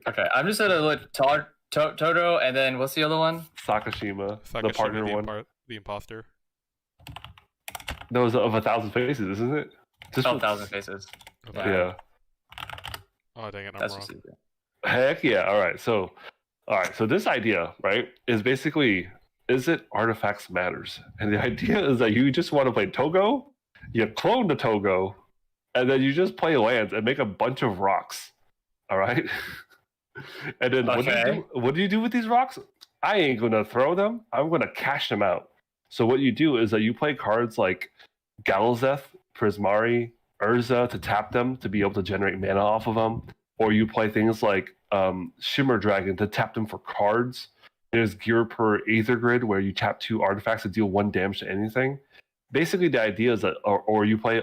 Speaker 3: Okay, I'm just gonna look Toto, and then what's the other one?
Speaker 2: Sakashima, the partner one.
Speaker 1: The imposter.
Speaker 2: No, it's of 1,000 faces, isn't it?
Speaker 3: Just 1,000 faces.
Speaker 2: Yeah.
Speaker 1: Oh dang it, I'm
Speaker 3: That's
Speaker 1: wrong.
Speaker 2: Heck yeah! All right, so this idea, right, is basically is it artifacts matters, and the idea is that you just want to play Togo, you clone the Togo, and then you just play lands and make a bunch of rocks. All right. And then what do you do with these rocks? I ain't gonna throw them. I'm gonna cash them out. So what you do is that you play cards like Galazeth, Prismari, Urza to tap them to be able to generate mana off of them, or you play things like Shimmer Dragon to tap them for cards. There's Gear per Aether Grid where you tap 2 artifacts to deal 1 damage to anything. Basically, the idea is that, or you play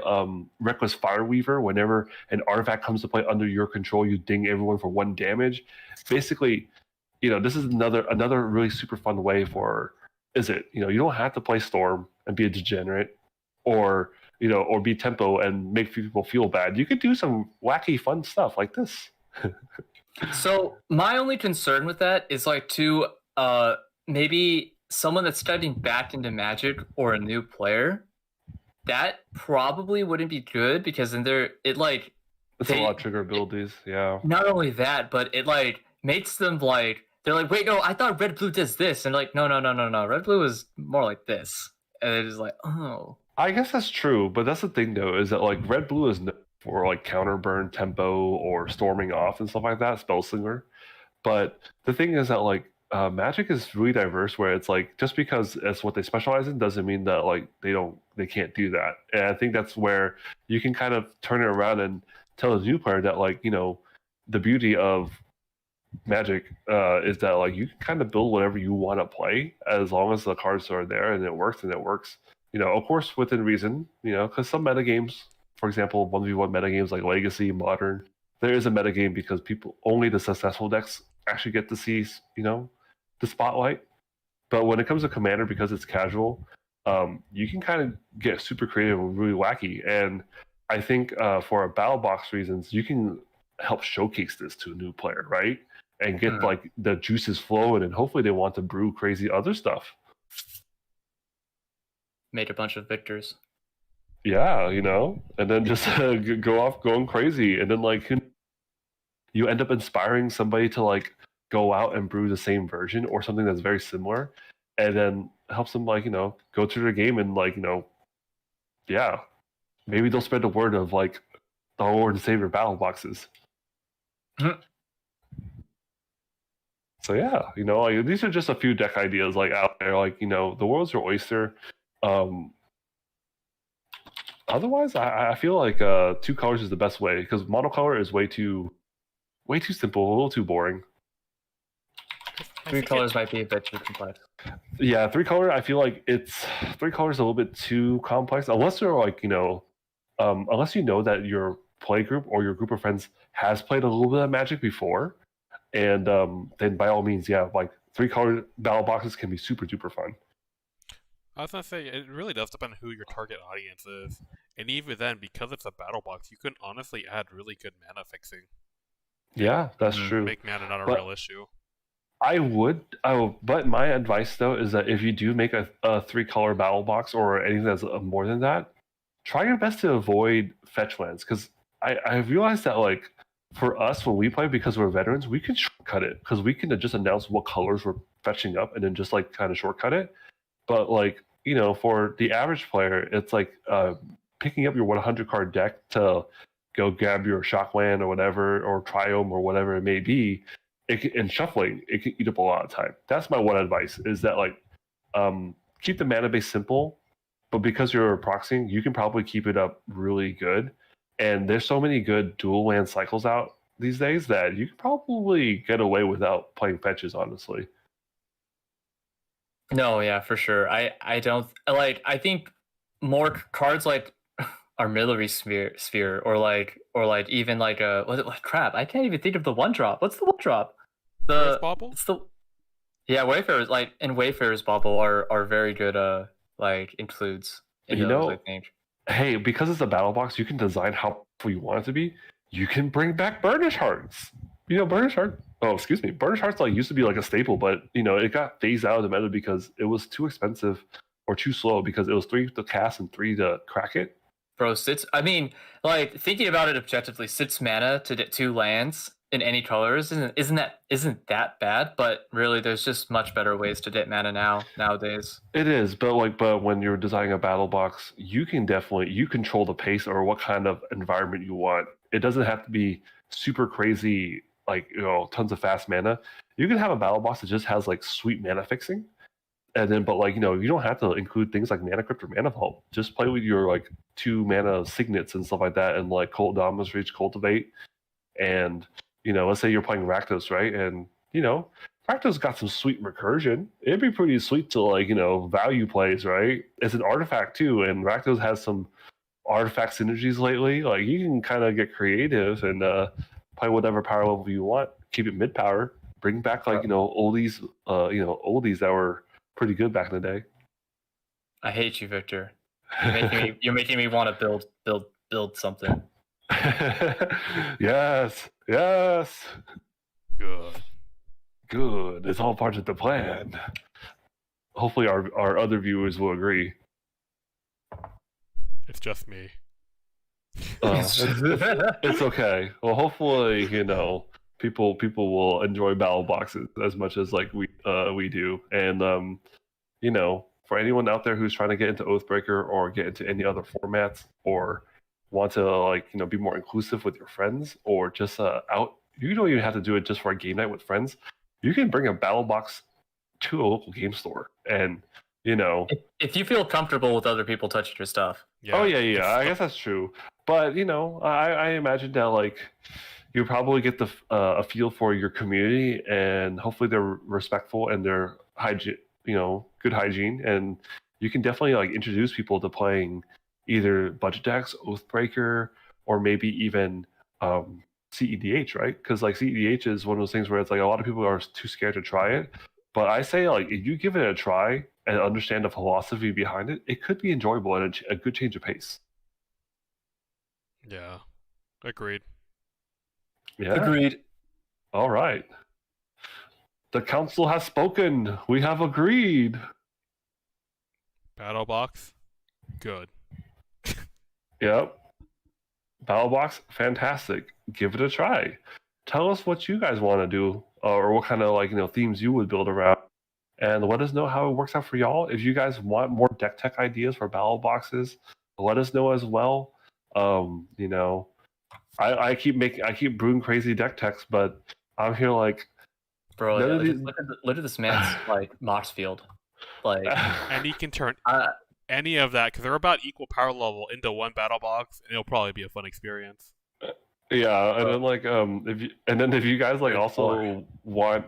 Speaker 2: Reckless Fireweaver. Whenever an artifact comes to play under your control, you ding everyone for 1 damage. Basically, this is another really super fun way for. Is it? You don't have to play Storm and be a degenerate, or be tempo and make people feel bad. You could do some wacky, fun stuff like this.
Speaker 3: So my only concern with that is like maybe someone that's stepping back into Magic or a new player, that probably wouldn't be good because then it's
Speaker 2: a lot of trigger abilities. Yeah.
Speaker 3: Not only that, but it makes them they're like, wait, no, I thought red blue does this, and no, red blue is more like this, and it is like, oh.
Speaker 2: I guess that's true, but that's the thing though, is that red blue is for counter burn tempo or storming off and stuff like that, spell slinger. But the thing is that Magic is really diverse, where it's just because it's what they specialize in doesn't mean that they can't do that. And I think that's where you can kind of turn it around and tell a new player that the beauty of Magic is that you can kind of build whatever you want to play as long as the cards are there and it works. Of course within reason. Because some metagames, for example, 1v1 metagames like Legacy, Modern, there is a metagame because only the successful decks actually get to see the spotlight. But when it comes to Commander, because it's casual, you can kind of get super creative and really wacky. And I think for a battle box reasons, you can help showcase this to a new player, right? and get like the juices flowing, and hopefully they want to brew crazy other stuff.
Speaker 3: Made a bunch of victors.
Speaker 2: Yeah, you know, and then just go off going crazy, and then like you end up inspiring somebody to like go out and brew the same version or something that's very similar, and then helps them like, you know, go through their game and like, you know, yeah, maybe they'll spread the word of like the Lord and Savior battle boxes. So yeah, you know, like these are just a few deck ideas like out there. Like, you know, the world's your oyster. Otherwise, I feel like 2 colors is the best way, because monocolor is way too simple, a little too boring.
Speaker 3: 3 colors might be a bit too complex.
Speaker 2: Yeah, 3 color. I feel like 3 colors a little bit too complex, unless you're like, you know, unless you know that your play group or your group of friends has played a little bit of Magic before, and then by all means, yeah, like 3 color battle boxes can be super duper fun.
Speaker 1: I was gonna say, it really does depend on who your target audience is. And even then, because it's a battle box, you can honestly add really good mana fixing.
Speaker 2: Yeah, that's true.
Speaker 1: Make mana not a real issue.
Speaker 2: But my advice though is that if you do make a 3 color battle box or anything that's more than that, try your best to avoid fetch lands, because I realized that like for us when we play, because we're veterans, we can shortcut it, because we can just announce what colors we're fetching up and then just like kind of shortcut it. But like, you know, for the average player, it's like picking up your 100 card deck to go grab your Shockland or whatever, or Triome or whatever it may be, and shuffling, it can eat up a lot of time. That's my one advice, is that like keep the mana base simple, but because you're proxying, you can probably keep it up really good. And there's so many good dual land cycles out these days that you can probably get away without playing fetches, honestly.
Speaker 3: No, yeah, for sure. I don't like. I think more cards like Armillary Sphere or like even like a what crap. I can't even think of the 1-drop. What's the 1-drop?
Speaker 1: The Bauble?
Speaker 3: It's the Wayfarer's, like, and Wayfarer's Bauble are very good like includes in
Speaker 2: you
Speaker 3: those,
Speaker 2: know,
Speaker 3: I think.
Speaker 2: Hey, because it's a battle box, you can design how you want it to be. You can bring back Burnish Hearts. You know, Burnish Hearts like used to be like a staple, but you know, it got phased out of the meta because it was too expensive or too slow, because it was 3 to cast and 3 to crack it.
Speaker 3: Bro, I mean, like, thinking about it objectively, 6 mana to get 2 lands in any colors isn't that bad, but really there's just much better ways to get mana nowadays.
Speaker 2: It is, but when you're designing a battle box, you control the pace or what kind of environment you want. It doesn't have to be super crazy, like, you know, tons of fast mana. You can have a battle box that just has like sweet mana fixing, and then, but like, you know, you don't have to include things like Mana Crypt or Mana Vault. Just play with your like 2 mana signets and stuff like that, and like Dominus Reach, Cultivate, and you know, let's say you're playing Rakdos, right? And you know, Rakdos got some sweet recursion. It'd be pretty sweet to like, you know, value plays, right? It's an artifact too, and Rakdos has some artifact synergies lately. Like, you can kind of get creative and play whatever power level you want. Keep it mid power. Bring back like, you know, oldies that were pretty good back in the day.
Speaker 3: I hate you, Victor. You're making me want to build something.
Speaker 2: Yes. Good. It's all part of the plan. Hopefully our other viewers will agree.
Speaker 1: It's just me.
Speaker 2: It's okay. Well, hopefully, you know, people will enjoy battle boxes as much as like we do. And you know, for anyone out there who's trying to get into Oathbreaker or get into any other formats, or want to like, you know, be more inclusive with your friends, or just you don't even have to do it just for a game night with friends. You can bring a battle box to a local game store, and you know,
Speaker 3: if you feel comfortable with other people touching your stuff.
Speaker 2: Yeah, I guess that's true. But you know, I imagine that like you probably get the a feel for your community, and hopefully they're respectful and they're good hygiene, and you can definitely like introduce people to playing either budget decks, Oathbreaker, or maybe even CEDH, right? Because like CEDH is one of those things where it's like a lot of people are too scared to try it. But I say, like, if you give it a try and understand the philosophy behind it, it could be enjoyable and a good change of pace.
Speaker 1: Yeah, agreed.
Speaker 2: Yeah.
Speaker 3: Agreed.
Speaker 2: All right. The council has spoken. We have agreed.
Speaker 1: Battle box, good.
Speaker 2: Yep. Battlebox, fantastic. Give it a try. Tell us what you guys want to do, or what kind of themes you would build around, and let us know how it works out for y'all. If you guys want more deck tech ideas for battle boxes, let us know as well. I keep brewing crazy deck techs, but I'm here like,
Speaker 3: Bro,
Speaker 2: none of
Speaker 3: just
Speaker 2: these-
Speaker 3: look at this man's like Moxfield. Like
Speaker 1: And he can turn
Speaker 3: uh,
Speaker 1: any of that, because they're about equal power level, into one battle box, and it'll probably be a fun experience.
Speaker 2: Yeah, and then if you guys like
Speaker 3: Good
Speaker 2: also
Speaker 3: lord.
Speaker 2: want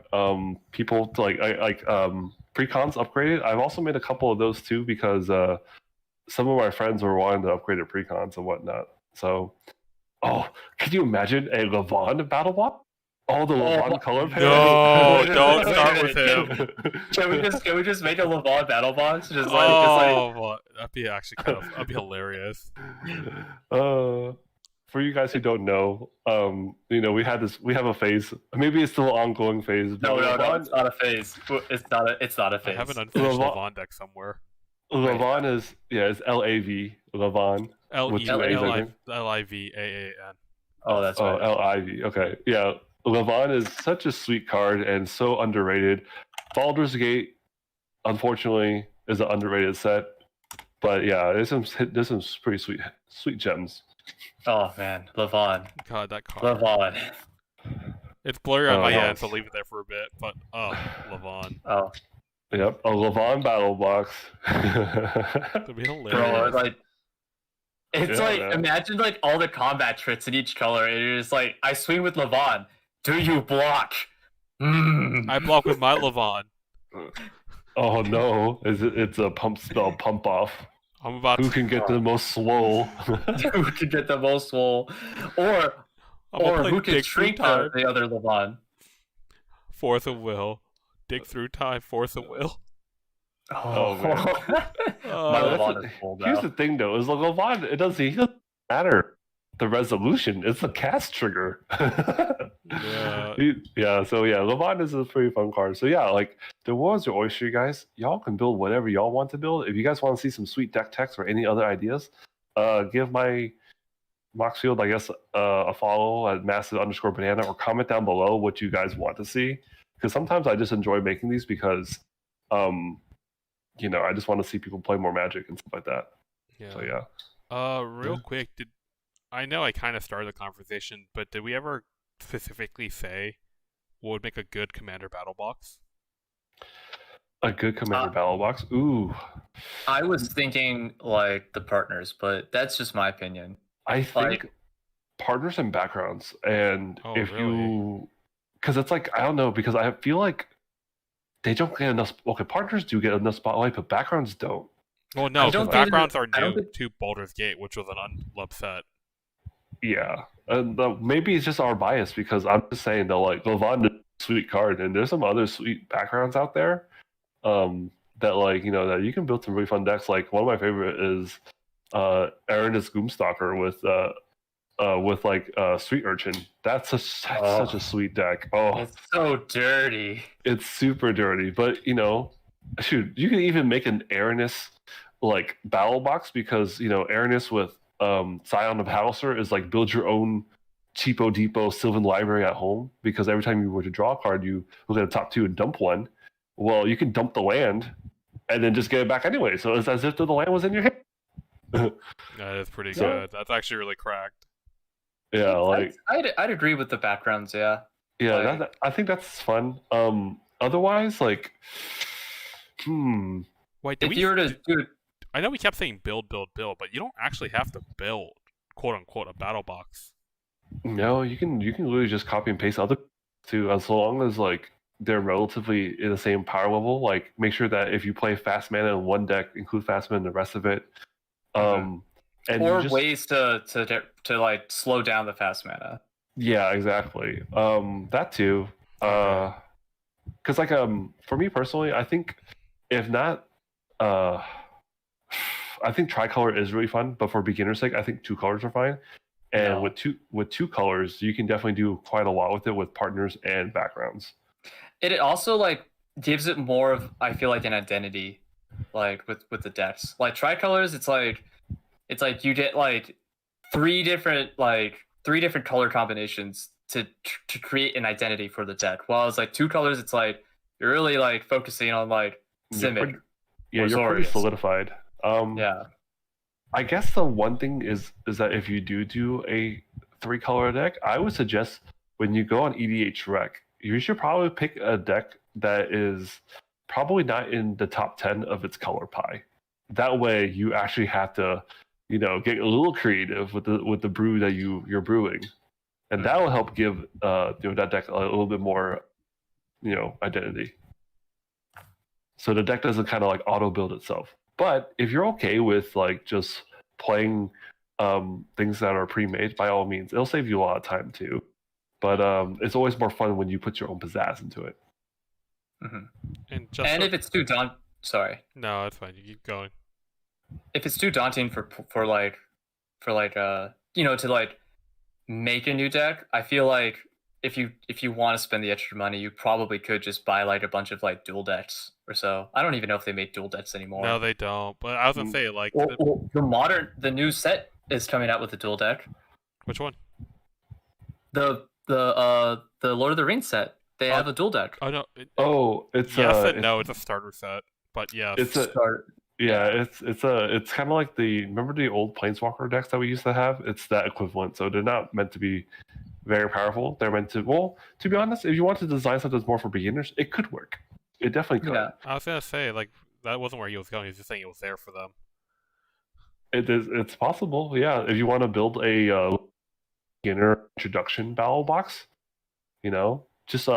Speaker 2: people to precons upgraded, I've also made a couple of those too, because some of my friends were wanting to upgrade their precons and whatnot. So, can you imagine a Livann battle block? Oh, the Livann color
Speaker 1: No,
Speaker 2: pairing.
Speaker 1: don't start with him.
Speaker 3: Can we just make a Livann battle box?
Speaker 1: That'd be actually that'd be hilarious.
Speaker 2: For you guys who don't know, we have a phase. Maybe it's still an ongoing phase.
Speaker 3: No,
Speaker 2: Livann-
Speaker 3: it's not a phase. It's not a
Speaker 1: I
Speaker 3: phase.
Speaker 1: have an unfinished
Speaker 2: Livann-
Speaker 1: Livann deck somewhere.
Speaker 2: Livann is LAV Livann. With two A's, I think.
Speaker 1: Livann.
Speaker 3: Oh, that's
Speaker 2: Oh,
Speaker 3: right.
Speaker 2: LIV. Okay, yeah. Livann is such a sweet card and so underrated. Baldur's Gate, unfortunately, is an underrated set. But yeah, there's some pretty sweet gems.
Speaker 3: Oh man, Livann.
Speaker 1: God, that card.
Speaker 3: Livann.
Speaker 1: It's blurry on my
Speaker 2: no.
Speaker 1: end, so leave it there for a bit. But Livann.
Speaker 3: Oh,
Speaker 2: Yep, a Livann battle box.
Speaker 1: That'd be
Speaker 3: bro,
Speaker 1: hilarious.
Speaker 3: like it's
Speaker 2: Yeah,
Speaker 3: like
Speaker 2: man.
Speaker 3: imagine like all the combat tricks in each color, and you're just like, I swing with Livann. Do you block?
Speaker 1: I block with my Livann.
Speaker 2: Oh no, it's a pump spell pump off.
Speaker 1: I'm about
Speaker 2: Who
Speaker 1: to.
Speaker 2: can get the most swole?
Speaker 3: Who can get the most swole, or
Speaker 1: I'm gonna play
Speaker 3: who can
Speaker 1: dig through
Speaker 3: shrink
Speaker 1: time.
Speaker 3: the other Livann?
Speaker 1: Force of will. Dig through time. Force of will.
Speaker 2: Oh, man.
Speaker 3: My
Speaker 1: Uh,
Speaker 3: Livann is full
Speaker 2: Here's
Speaker 3: now.
Speaker 2: the thing though, is like Livann, it doesn't matter the resolution, it's the cast trigger.
Speaker 1: Yeah.
Speaker 2: So Livann is a pretty fun card. So yeah, like the world's your oyster, you guys. Y'all can build whatever y'all want to build. If you guys want to see some sweet deck techs or any other ideas, give my Moxfield, I guess, a follow at massive_banana, or comment down below what you guys want to see. Because sometimes I just enjoy making these because I just want to see people play more Magic and stuff like that.
Speaker 1: Yeah.
Speaker 2: So yeah.
Speaker 1: Real quick, I know I kind of started the conversation, but did we ever specifically say what would make a good commander battle box?
Speaker 2: A good commander battle box. Ooh.
Speaker 3: I was thinking like the partners, but that's just my opinion.
Speaker 2: I think partners and backgrounds. And
Speaker 1: Oh,
Speaker 2: if
Speaker 1: really?
Speaker 2: you, because it's like, I don't know, because I feel like they don't get enough. Okay, partners do get enough spotlight, but backgrounds don't.
Speaker 1: Well,
Speaker 3: I
Speaker 1: no, because
Speaker 3: don't think
Speaker 1: backgrounds are
Speaker 3: I don't
Speaker 1: new
Speaker 3: think-
Speaker 1: to Baldur's Gate, which was an unloved set.
Speaker 2: Yeah. And maybe it's just our bias, because I'm just saying that like Livann is a sweet card, and there's some other sweet backgrounds out there. That that you can build some really fun decks. Like one of my favorite is Aranus Goomstalker with Street Urchin. That's such a sweet deck. Oh,
Speaker 3: It's so dirty.
Speaker 2: it's super dirty, but shoot, you can even make an Aranus like battle box, because Aranus with Scion of Hauser is like build your own cheapo depot Sylvan library at home, because every time you were to draw a card, you look at the top two and dump one. Well, you can dump the land and then just get it back anyway. So it's as if the land was in your hand.
Speaker 1: That is pretty
Speaker 2: So-
Speaker 1: good. That's actually really cracked.
Speaker 2: Yeah, like
Speaker 3: I'd agree with the backgrounds. Yeah. like-
Speaker 2: I think that's fun. Otherwise, like,
Speaker 1: Wait,
Speaker 3: If you were to do
Speaker 1: I know we kept saying build, but you don't actually have to build, quote unquote, a battle box.
Speaker 2: no, you can literally just copy and paste other too, as long as like they're relatively in the same power level. Like, make sure that if you play fast mana in one deck, include fast mana in the rest of it. And
Speaker 3: or
Speaker 2: just,
Speaker 3: ways to like slow down the fast mana.
Speaker 2: yeah, exactly. That too.
Speaker 1: Okay.
Speaker 2: Because for me personally, I think if not, I think tricolor is really fun. But for beginner's sake, I think two colors are fine. And
Speaker 3: No.
Speaker 2: with two colors, you can definitely do quite a lot with it with partners and backgrounds.
Speaker 3: it also like gives it more of, I feel like, an identity, like with the decks. Like tricolors, it's like you get like three different color combinations to create an identity for the deck. While it's like two colors, it's like you're really like focusing on like Simic.
Speaker 2: You're pretty solidified.
Speaker 3: Yeah.
Speaker 2: I guess the one thing is that if you do a 3-color deck, I would suggest when you go on EDH Rec, you should probably pick a deck that is probably not in the top 10 of its color pie. That way, you actually have to, get a little creative with the brew that you're brewing, and that will help give that deck a little bit more, identity. So the deck doesn't kind of like auto build itself. But if you're okay with like just playing things that are pre-made, by all means, it'll save you a lot of time too. But it's always more fun when you put your own pizzazz into it.
Speaker 3: Mm-hmm. And if it's too daunting, sorry.
Speaker 1: No, it's fine. You keep going.
Speaker 3: If it's too daunting for to like make a new deck, I feel like if you want to spend the extra money, you probably could just buy like a bunch of like dual decks or so. I don't even know if they make dual decks anymore.
Speaker 1: No, they don't. But I was gonna say like
Speaker 3: the new set is coming out with a dual deck.
Speaker 1: Which one?
Speaker 3: The Lord of the Rings set. They have a dual deck.
Speaker 1: Oh no.
Speaker 2: It's
Speaker 1: yes and no. It's a starter set, but yeah.
Speaker 2: It's it's kind of like remember the old Planeswalker decks that we used to have? It's that equivalent. So they're not meant to be very powerful. They're meant to, to be honest, if you want to design something that's more for beginners, it could work. It definitely could.
Speaker 1: Yeah. I was gonna say like that wasn't where he was going. He was just saying it was there for them.
Speaker 2: It's possible, yeah. If you want to build a beginner introduction battle box, just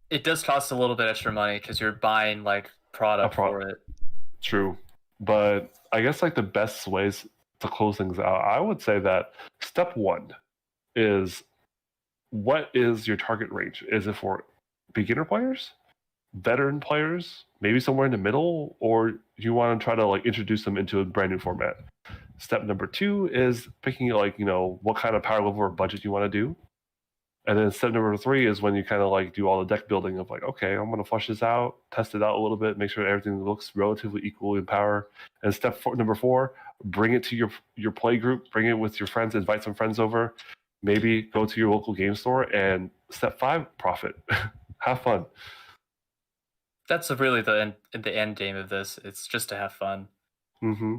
Speaker 3: it does cost a little bit extra money because you're buying like product for it.
Speaker 2: True, but I guess like the best ways to close things out, I would say that step one is, what is your target range? Is it for beginner players, veteran players, maybe somewhere in the middle, or you want to try to like introduce them into a brand new format? Step number 2 is picking like what kind of power level or budget you want to do. And then step number 3 is when you kind of like do all the deck building of like, okay, I'm going to flush this out, test it out a little bit, make sure everything looks relatively equal in power. And number 4, bring it to your play group, bring it with your friends, invite some friends over, maybe go to your local game store. And step 5, profit. Have fun.
Speaker 3: That's really the end game of this. It's just to have fun.
Speaker 2: Mm-hmm.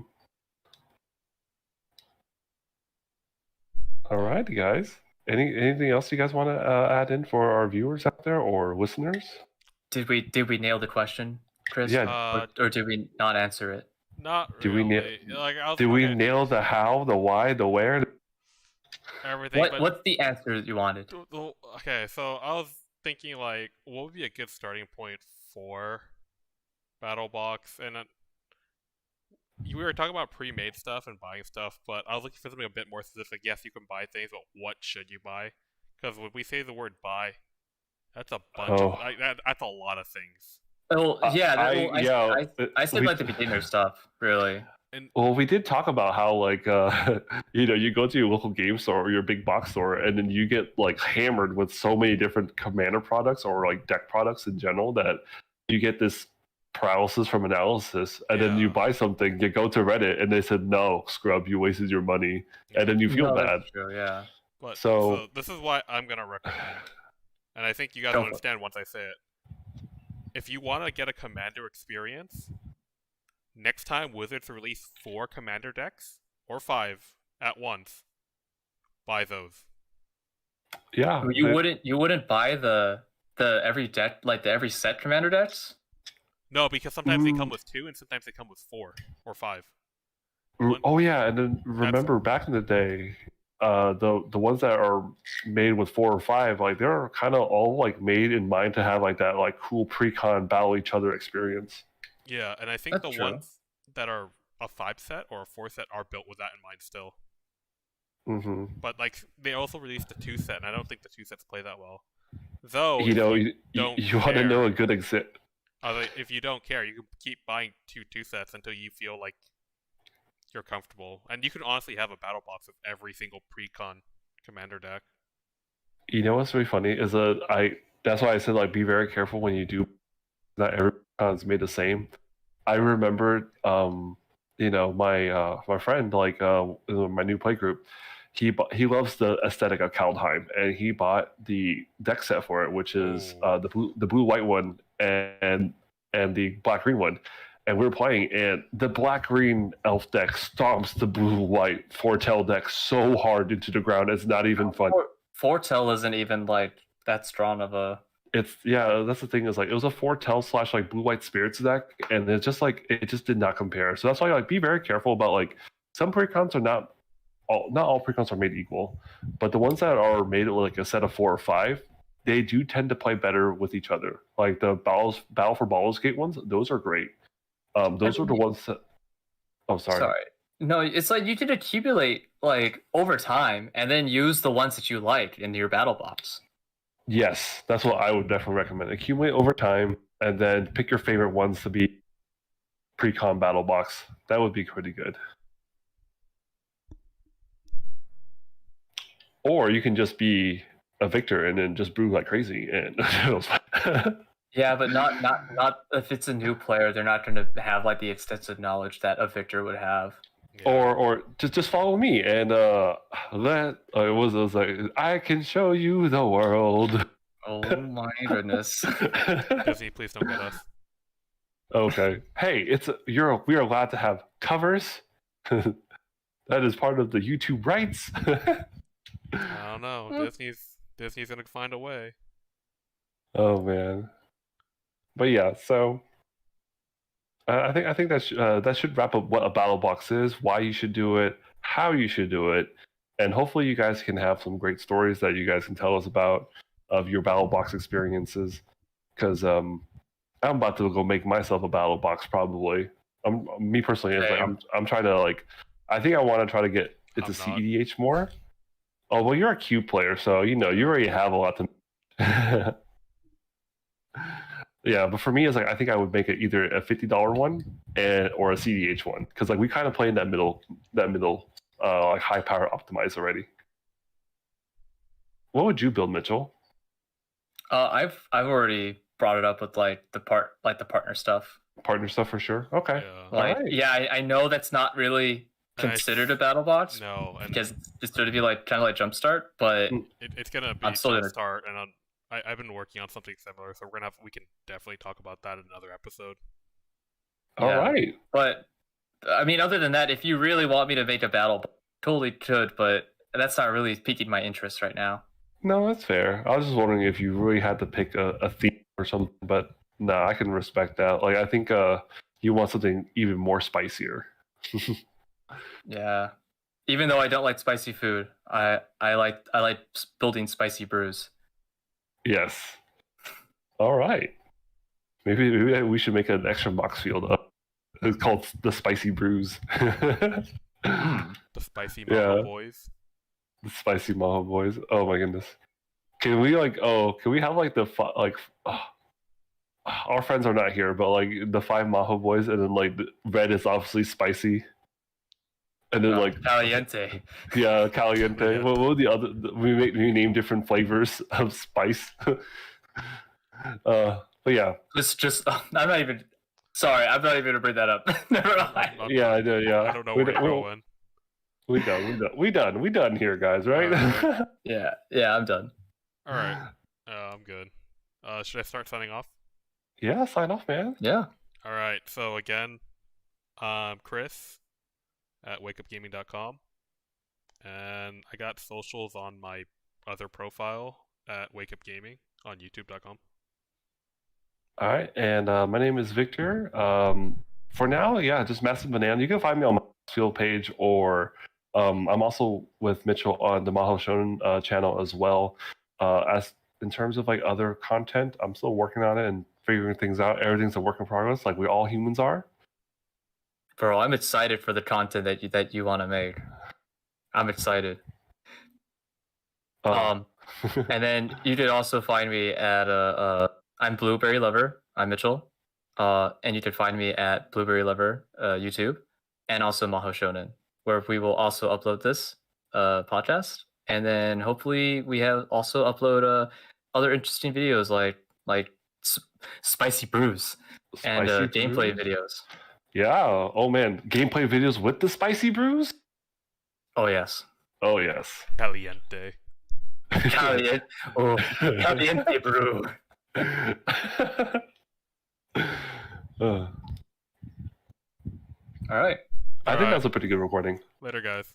Speaker 2: All right, guys. Anything else you guys want to add in for our viewers out there or listeners?
Speaker 3: Did we nail the question, Chris?
Speaker 2: Yeah.
Speaker 3: Or did we not answer it?
Speaker 1: Not really.
Speaker 2: Did we nail the how, the why, the where?
Speaker 1: Everything.
Speaker 3: What's the answer that you wanted?
Speaker 1: Okay, so I was thinking like, what would be a good starting point for Battle Box? And we were talking about pre-made stuff and buying stuff, but I was looking for something a bit more specific. Yes, you can buy things, but what should you buy? Because when we say the word buy, that's a bunch of that's a lot of things.
Speaker 3: Oh yeah, I said like the beginner stuff, really.
Speaker 2: Well, we did talk about how like you go to your local game store or your big box store, and then you get like hammered with so many different commander products or like deck products in general that you get this paralysis from analysis, and then you buy something, you go to Reddit, and they said, no, scrub, you wasted your money, and then you feel bad.
Speaker 3: That's true, yeah.
Speaker 1: But, so this is why I'm going to recommend, and I think you guys will understand once I say it. If you want to get a commander experience, next time Wizards release 4 commander decks, or 5 at once, buy those.
Speaker 2: Yeah.
Speaker 3: You wouldn't buy the every deck, like the every set commander decks?
Speaker 1: No, because sometimes they come with 2, and sometimes they come with 4 or 5.
Speaker 2: Oh yeah, and then remember back in the day, the ones that are made with 4 or 5, like they're kind of all like made in mind to have like that like cool pre-con battle each other experience.
Speaker 1: Yeah, and I think ones that are a 5 set or a 4 set are built with that in mind still.
Speaker 2: Mm-hmm.
Speaker 1: But like they also released the 2 set, and I don't think the 2 sets play that well. Though
Speaker 2: you want to know a good exit.
Speaker 1: If you don't care, you can keep buying 2 sets until you feel like you're comfortable. And you can honestly have a battle box of every single pre-con commander deck.
Speaker 2: You know what's really funny is that That's why I said like be very careful when you do. Not every con is made the same. I remember, my friend in my new play group, he loves the aesthetic of Kaldheim, and he bought the deck set for it, which is
Speaker 1: Ooh.
Speaker 2: the blue white one and the black green one. And we were playing, and the black green elf deck stomps the blue white foretell deck so hard into the ground. It's not even fun.
Speaker 3: Foretell isn't even like that strong of a.
Speaker 2: That's the thing is like it was a foretell / like blue white spirits deck, and it's just like it just did not compare. So that's why like be very careful about like some precons are not all precons are made equal, but the ones that are made with like a set of 4 or 5, they do tend to play better with each other. Like the Battle for Baldur's Gate ones, those are great. Those are the ones that. Oh, sorry.
Speaker 3: No, it's like you can accumulate like over time and then use the ones that you like in your battle box.
Speaker 2: Yes, that's what I would definitely recommend. Accumulate over time, and then pick your favorite ones to be pre-con battle box. That would be pretty good. Or you can just be a victor and then just brew like crazy. And
Speaker 3: Yeah, but not if it's a new player. They're not going to have like the extensive knowledge that a victor would have.
Speaker 1: Yeah.
Speaker 2: or just follow me and it was like I can show you the world.
Speaker 3: Oh my goodness.
Speaker 1: Disney, please don't get us.
Speaker 2: Okay. Hey, we are allowed to have covers. That is part of the YouTube rights.
Speaker 1: I don't know. Disney's gonna find a way.
Speaker 2: Oh man. But yeah, so I think that should wrap up what a battle box is, why you should do it, how you should do it, and hopefully you guys can have some great stories that you guys can tell us about of your battle box experiences. Because I'm about to go make myself a battle box probably. Me personally, is like I'm trying to like I think I want to try to get into CEDH more. Oh well, you're a Q player, so you already have a lot to. Yeah, but for me, it's like I think I would make it either a $50 one or a CDH one because like we kind of play in that middle like high power optimized already. What would you build, Mitchell?
Speaker 3: I've already brought it up with like the partner stuff.
Speaker 2: Partner stuff for sure. Okay.
Speaker 1: Yeah.
Speaker 3: Like
Speaker 2: Alright.
Speaker 3: yeah, I know that's not really considered a battle box.
Speaker 1: No, and
Speaker 3: because it's going to be like kind of like Jumpstart, but
Speaker 1: it's gonna be
Speaker 3: I'm still gonna
Speaker 1: start, and I've been working on something similar, so we can definitely talk about that in another episode.
Speaker 2: All right.
Speaker 3: But I mean, other than that, if you really want me to make a battle, totally could, but that's not really piquing my interest right now.
Speaker 2: No, that's fair. I was just wondering if you really had to pick a theme or something, but no, I can respect that. Like I think you want something even more spicier.
Speaker 3: Yeah. Even though I don't like spicy food, I like building spicy brews.
Speaker 2: Yes. All right. Maybe we should make an extra Moxfield. It's called the Spicy Brews.
Speaker 1: The Spicy Maho Boys.
Speaker 2: The Spicy Maho Boys. Oh my goodness. Can we have like our friends are not here, but like the 5 Maho Boys, and then like the red is obviously spicy. And then like
Speaker 3: caliente.
Speaker 2: Yeah, caliente.
Speaker 1: Yeah.
Speaker 2: What were the other? We name different flavors of spice. But yeah.
Speaker 3: It's just I'm not even gonna bring that up. Never mind.
Speaker 2: Yeah, I know. Yeah,
Speaker 1: I don't know where you're going.
Speaker 2: We done here, guys. Right?
Speaker 3: Yeah, I'm done.
Speaker 1: All right, I'm good. Should I start signing off?
Speaker 2: Yeah, sign off, man.
Speaker 3: Yeah.
Speaker 1: All right. So again, Chris at wakeupgaming.com, and I got socials on my other profile at wakeupgaming on youtube.com.
Speaker 2: All right, and my name is Victor. For now, yeah, just Massive Banana. You can find me on my Moxfield page, or I'm also with Mitchell on the Maho Shonen channel as well. As in terms of like other content, I'm still working on it and figuring things out. Everything's a work in progress, like we all humans are.
Speaker 3: Bro, I'm excited for the content that you want to make. I'm excited. And then you could also find me at I'm Blueberry Lover. I'm Mitchell. And you can find me at Blueberry Lover YouTube, and also Maho Shonen, where we will also upload this podcast. And then hopefully we have also upload other interesting videos like spicy brews and
Speaker 2: Spicy
Speaker 3: gameplay
Speaker 2: brews?
Speaker 3: videos.
Speaker 2: Yeah. Oh man, gameplay videos with the spicy brews.
Speaker 3: Oh yes.
Speaker 2: Oh yes.
Speaker 1: Caliente.
Speaker 3: Caliente, oh, caliente brew.
Speaker 2: Uh,
Speaker 3: All right.
Speaker 2: I think
Speaker 1: Alright.
Speaker 2: that's a pretty good recording.
Speaker 1: Later, guys.